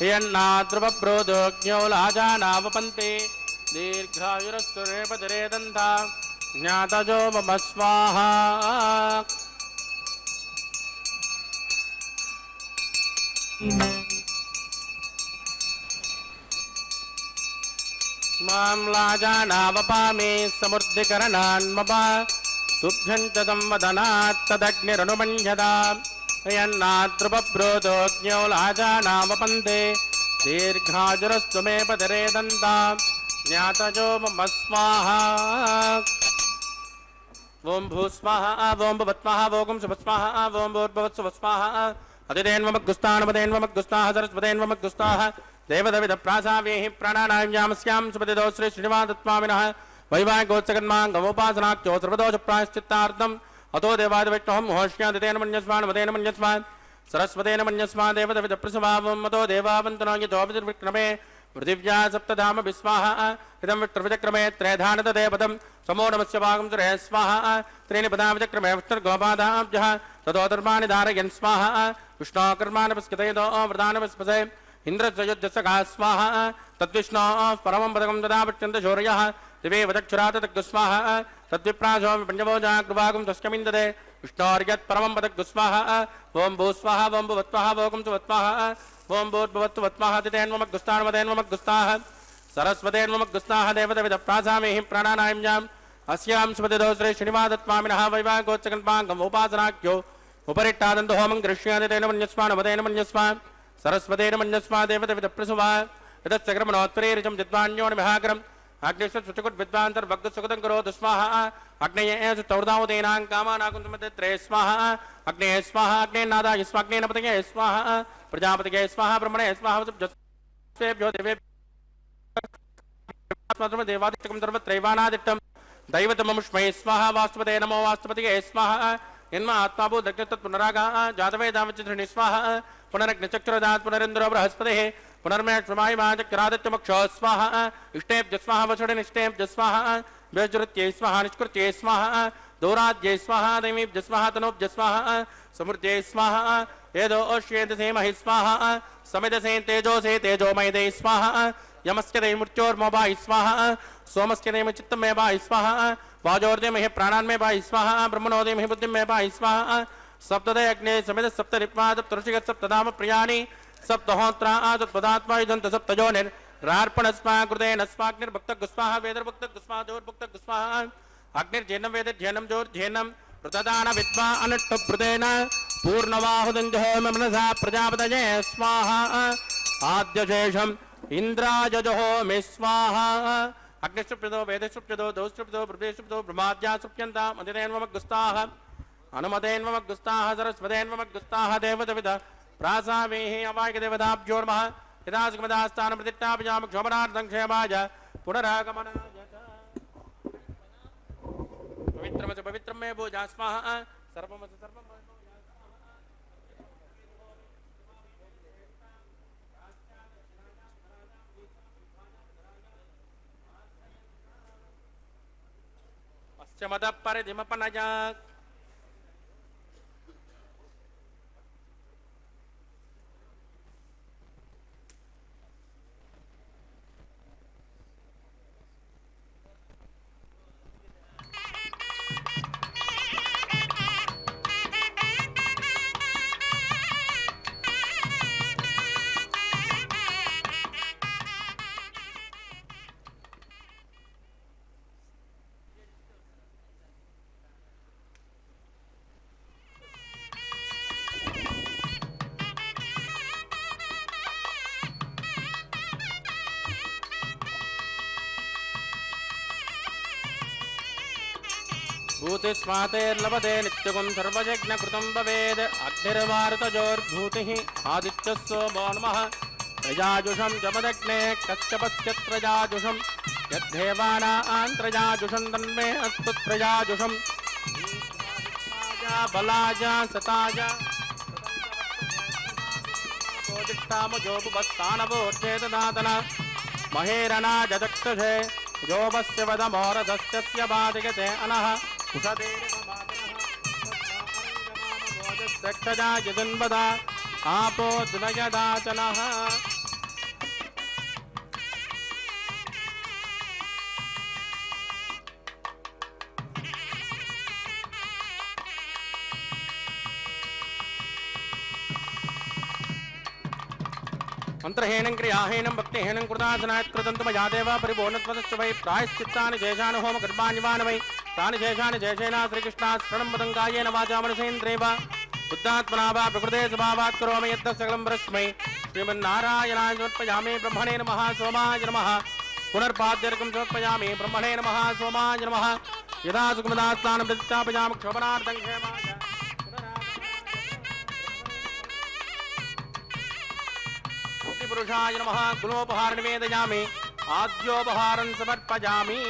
యన్నాద్రుపబ్రోధోజ్ఞో లాజానావపంతే దీర్ఘాయురస్సురే పతిరేదంతా జ్ఞాతజో మమ స్వాహా. మాం లాజానావపామి సమృద్ధికరణాన్ మమ తుభ్యం చ సంవదనాత్ తదగ్నిరనుమన్యదా యన్నాద్రుపబ్రోధోజ్ఞో లాజానావపంతే దీర్ఘాయురస్త్వమే పతిరేదంతా జ్ఞాతజో మమ స్వాహా. ఓం భూస్వాహ ఓం భవత్స్వాహ ఓం శుభస్వాహ ఓం భూర్భవత్సువస్వాహ అతిథేన్వమగ్గుస్థానపదేన్వమగ్గుస్థాః సరస్వతేన్వమగ్గుస్థాః దేవదవిద ప్రాసావేహి ప్రాణానామ్యామస్యాం సుపతిదో శ్రీ శ్రీనివాసస్వామినః వైవాహికోత్సకన్మాంగమోపాసనాఖ్యో సర్వదోష ప్రాయశ్చిత్తార్థం అతో దేవాదివిష్ణుహం మోష్యాదితేన మన్యస్మాన్ మదేన మన్యస్మాన్ సరస్వతేన మన్యస్మాన్ దేవదవిద ప్రసవావం అతో దేవావంతనో యతో విక్రమే పృథివ్యా సప్తధామ విస్వాహ ఇదం విక్రమచక్రమే త్రేధానతదే పదం సమో నమస్య భాగం సురే స్వాహ త్రీని పదావిచక్రమే విష్ణుర్గోపాదాబ్జః తతో ధర్మాణి ధారయన్ స్వాహ విష్ణోకర్మానపస్కృతయతో వృదానపస్పసే ఇంద్రస్వయుద్ధసఖా స్వాహ తద్విష్ణో పరమం పదకం దదా పశ్యంత శౌర్యః దివే వదక్షురాతగ్గుస్వాహ తద్విప్రాసో పంచభోజాగ్రవాగం తస్కమిందదే విష్ణోర్యత్ పరమం పదగ్గుస్వాహ ఓం భూస్వాహ ఓం భువత్వాహ ఓం సువత్వాహ ఓం భూర్భువత్తువత్వాహ తిథేన్వమగ్గుస్థానమదేన్వమగ్గుస్థాః సరస్వతేన్వమగ్గుస్థాః దేవదవిద ప్రాసామేహి ప్రాణానామ్యాం అస్యాం సుపతిదో శ్రీ శ్రీనివాసస్వామినః వైవాహికోత్సకన్మాంగమోపాసనాఖ్యో ఉపరిట్టాదంత హోమం గృష్యాదితేన మన్యస్మాన్ మదేన మన్యస్మాన్ సరస్వతేన మన్యస్మా దేవదవిద ప్రసువా యతస్సగ్రమణోత్పరేరిచం జిద్వాన్యోనిమహాగ్రం అగ్నిశ్వత్సుకుద్విద్వాంతర్భగ్గుసుకృతం కరోతు స్వాహ అగ్నయే తౌర్దావుదేనాం కామానాకుంతుమతే స్వాహ అగ్నే స్వాహ అగ్నేనాదాయ స్వాగ్నేన పతయే స్వాహ ప్రజాపతికే స్వాహ బ్రహ్మణే స్వాహ దేవాదిష్టకం సర్వత్రైవానాదిష్టం దైవతమముష్మై స్వాహ వాస్తుపతే నమో వాస్తుపతికే స్వాహ యన్మ ఆత్మాభూ దగ్ధతత్ పునరాగా జాతవేదావచిత్రిణి స్వాహ పునరగ్నిచక్రదాత్ పునరేంద్రో బృహస్పతిః పునర్మేక్షమాయిమాచక్రాదిత్యమక్షో స్వాహ ఇష్టేభ్య స్వాహ వషుడినిష్టేభ్య స్వాహ వ్యజృత్యై స్వాహ నిష్కృత్యై స్వాహ దౌరాద్యై స్వాహ దైమీభ్య స్వాహ తనోభ్య స్వాహ సమృద్ధ్యై స్వాహ ఏదో ఓష్యేదసే మహి స్వాహ సమిదసే తేజోసే తేజోమయదే స్వాహ యమస్య దైమృత్యోర్మోబాయి స్వాహ సోమస్య దైమ చిత్తమే బాయి స్వాహ వాజోర్దే మహి ప్రాణాన్మే బాయి స్వాహ బ్రహ్మణోదే మహి బుద్ధిమే బాయి స్వాహ సప్తదే అగ్నే సమిద సప్త రిప్మాద తులసిగత్ సప్తధామ ప్రియాణి సప్తహోత్రా ఆదత్పదాత్మా యుజంత సప్తజోనిర్ రార్పణస్మా కృతేన స్వాగ్నిర్భక్తగ్స్వాహ వేదర్భక్తగ్స్వాహ అగ్నిర్జేనం వేదధ్యేనం జోర్ధ్యేనం పృతదాన విద్వా అనుష్ఠభృతేన పూర్ణవాహుదంజహోమ మనసా ప్రజాపతయే స్వాహ ఆద్యశేషం ఇంద్రాజజహోమి స్వాహ అగ్నిశుప్యదో వేదశుప్యదో దౌశుప్యదో బృహేశుప్యదో బ్రహ్మాద్యా సుప్యంతాం అదినేన్వమగ్గుస్తాః అనుమదేన్వమగ్గుస్తాః సరస్వదేన్వమగ్గుస్తాః దేవదవిద ప్రాసావేహి అవాయకదేవతాభ్యోర్మః యదాసుకమదాస్థానం ప్రతిష్టాపయామ క్షోభనార్థం క్షేమాయ పునరాగమనాయ పవిత్రమచ పవిత్రం మే భూజా స్వాహ సర్వమచ సర్వం అస్యమద పరిధిమపనయ भूतिस्मातेर्लभते नित्यगुं सर्वयज्ञकृतं भवेद् अग्निर्वारुतजोर्भूतिः आदित्यः सोमो नमः प्रजाजुषं जमदग्ने कश्यपस्य त्रजाजुषं यद्धेवानां त्रजाजुषं तन्मे अस्तु त्रजाजुषं बलाज सताज जोबुभस्तानवोर्धेददातन महेरणा जदक्षुषे जोबस्य वदमोरधस्य बाधिकते अनः उषदेर्ममादनः यदन्वदा आपो द्वयदाचनः मंत्रहीनं क्रियाहीनं भक्तिहीनं कृतासनात् कृतं मया देव परिपूर्णत्वस्य वै प्रायश्चित्तानि शेषानि होम कर्माणि वै तानि शेषानि शेषेण श्रीकृष्णास्मरणं वदं कायेन वाचा मनसेन्द्रियैव बुद्धात्मना वा प्रकृते स्वभावात् करोमि यत् सकलं परस्मै श्रीमन्नारायणाय समर्पयामि ब्रह्मणे नमः सोमाय नमः पुनर्पाद्यर्कं समर्पयामि ब्रह्मणे नमः सोमाय नमः यदा सुखमदास्तानं प्रतिष्ठापयामि क्षोभनार्थं क्षेमाय पुरुषाय नमः गुणोपहार निवेदयामि आद्योपहारं समर्पयामि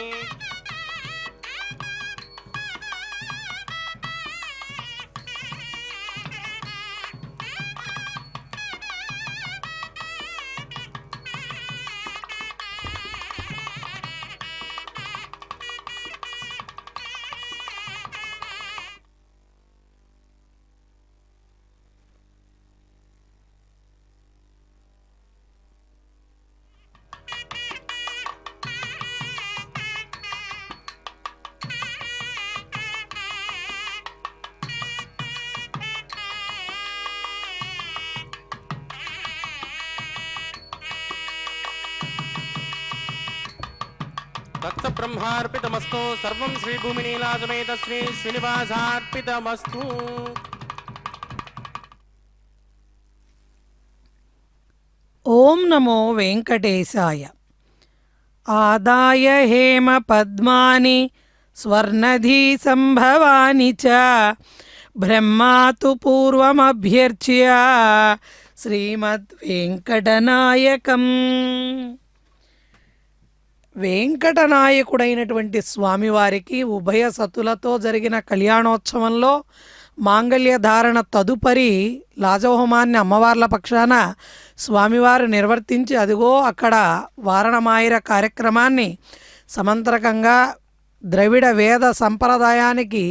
तत्स ब्रह्मार्पितमस्तु सर्वं श्री भूमिनीलासमेत श्री श्रीनिवासार्पितमस्तु। ओम नमो वेंकटेशाय। आदाय हेम पद्मानि स्वर्णधी संभवानि च ब्रह्मा तु पूर्वमभ्यर्च्य శ్రీమద్వేంకటనాయకం। వెంకటనాయకుడైనటువంటి స్వామివారికి ఉభయ సతులతో జరిగిన కళ్యాణోత్సవంలో మాంగళ్య ధారణ తదుపరి లాజహోమాన్ని అమ్మవార్ల పక్షాన స్వామివారు నిర్వర్తించి అదిగో అక్కడ వారణమాయిర కార్యక్రమాన్ని సమంత్రకంగా ద్రవిడ వేద సంప్రదాయానికి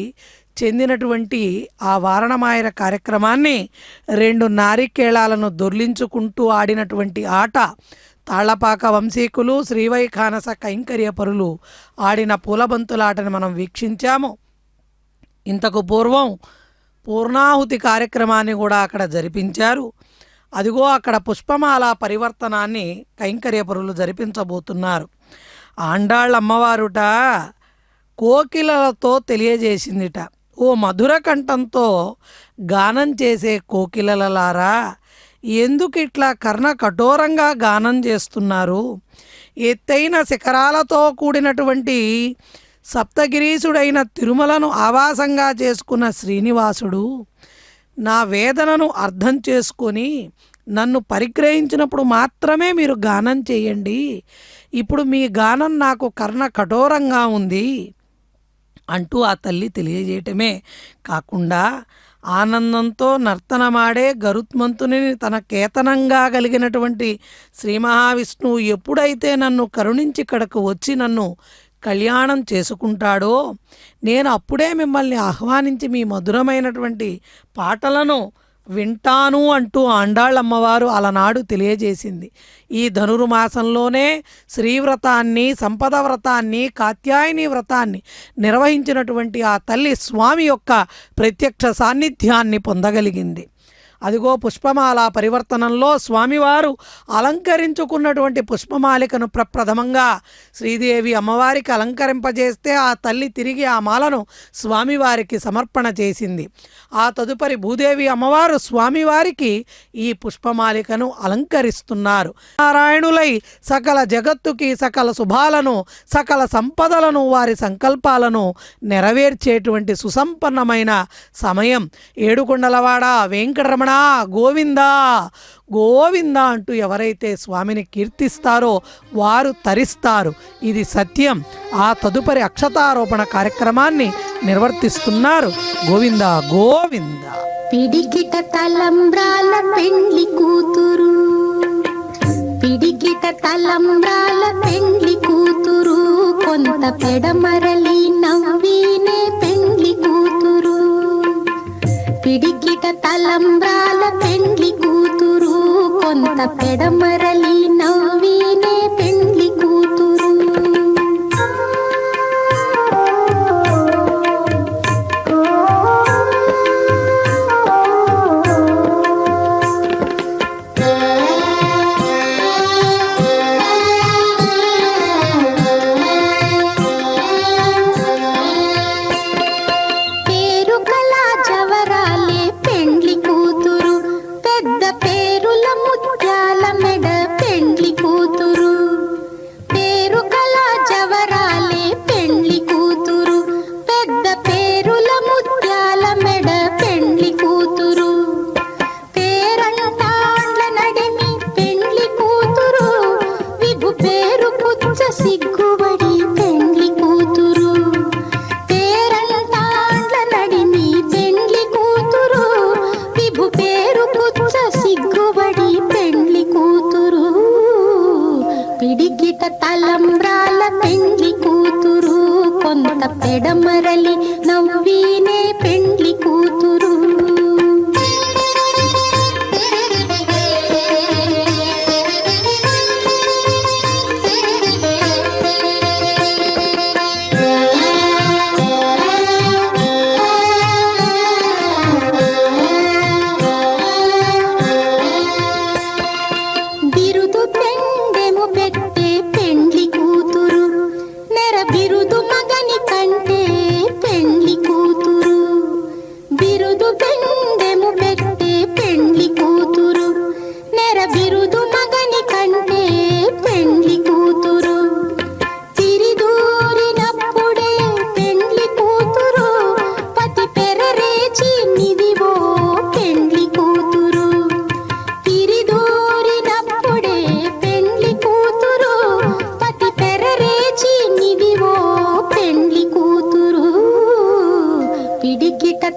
చెందినటువంటి ఆ వారణమాయిర కార్యక్రమాన్ని 2 నారికేళాలను దొర్లించుకుంటూ ఆడినటువంటి ఆట తాళ్లపాక వంశీకులు శ్రీవైఖానస కైంకర్యపరులు ఆడిన పూలబంతులాటని మనం వీక్షించాము. ఇంతకు పూర్వం పూర్ణాహుతి కార్యక్రమాన్ని కూడా అక్కడ జరిపించారు. అదిగో అక్కడ పుష్పమాల పరివర్తనాన్ని కైంకర్యపరులు జరిపించబోతున్నారు. ఆండాళ్ళమ్మవారుట కోకిలలతో తెలియజేసిందిట, ఓ మధుర కంఠంతో గానం చేసే కోకిలలారా, ఎందుకు ఇట్లా కర్ణ కఠోరంగా గానం చేస్తున్నారు? ఎత్తైన శిఖరాలతో కూడినటువంటి సప్తగిరీసుడైన తిరుమలను ఆవాసంగా చేసుకున్న శ్రీనివాసుడు నా వేదనను అర్థం చేసుకొని నన్ను పరిగ్రహించినప్పుడు మాత్రమే మీరు గానం చేయండి. ఇప్పుడు మీ గానం నాకు కర్ణ కఠోరంగా ఉంది అంటూ ఆ తల్లి తెలియజేయటమే కాకుండా ఆనందంతో నర్తనమాడే గరుత్మంతుని తన కేతనంగా కలిగినటువంటి శ్రీ మహావిష్ణువు ఎప్పుడైతే నన్ను కరుణించి ఇక్కడకు వచ్చి నన్ను కళ్యాణం చేసుకుంటాడో నేను అప్పుడే మిమ్మల్ని ఆహ్వానించి మీ మధురమైనటువంటి పాటలను వింటాను అంటూ ఆండాళ్ళమ్మవారు అలనాడు తెలియజేసింది. ఈ ధనుర్మాసంలోనే శ్రీవ్రతాన్ని, సంపద వ్రతాన్ని, కాత్యాయని వ్రతాన్ని నిర్వహించినటువంటి ఆ తల్లి స్వామి యొక్క ప్రత్యక్ష సాన్నిధ్యాన్ని పొందగలిగింది. అదిగో పుష్పమాల పరివర్తనంలో స్వామివారు అలంకరించుకున్నటువంటి పుష్పమాలికను ప్రప్రథమంగా శ్రీదేవి అమ్మవారికి అలంకరింపజేస్తే ఆ తల్లి తిరిగి ఆ మాలను స్వామివారికి సమర్పణ చేసింది. ఆ తదుపరి భూదేవి అమ్మవారు స్వామివారికి ఈ పుష్పమాలికను అలంకరిస్తున్నారు. నారాయణులై సకల జగత్తుకి సకల శుభాలను సకల సంపదలను వారి సంకల్పాలను నెరవేర్చేటువంటి సుసంపన్నమైన సమయం. ఏడుకొండలవాడ వెంకటరమణ గోవింద గోవింద అంటూ ఎవరైతే స్వామిని కీర్తిస్తారో వారు తరిస్తారు. ఇది సత్యం. ఆ తదుపరి అక్షతారోపణ కార్యక్రమాన్ని నిర్వర్తిస్తున్నారు. గోవింద గోవింద. పిడికిట తలంబ్రాల పెండ్లి కూతురు, పిడికిట తలంబ్రాల పెండ్లి కూతురు, కొంత పెడమరలి నవ్వీనే పెండ్లి కూతురు. పిడికిట తలంబ్రాల పెండ్లి కూతురు, కొంత పెడమరలి నవ్వీనే పెండ్లి కూతురు. సిగ్గుబడి పెండ్లి కూతురు, పేరంటాండ్ల నడిమి పెండ్లి కూతురు, విభు పేరు పుచ్చ సిగ్గుబడి పెండ్లి కూతురు. పిడికిట తలంబ్రాల పెండ్లి కూతురు, కొంత పెడమరలి నవ్వీనే పెండ్లి కూతురు.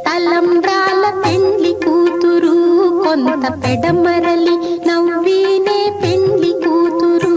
తలంబ్రాల పెండ్లి కూతురు, కొంత పెడమరలి నవ్వీనే పెండ్లి కూతురు.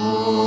ఓ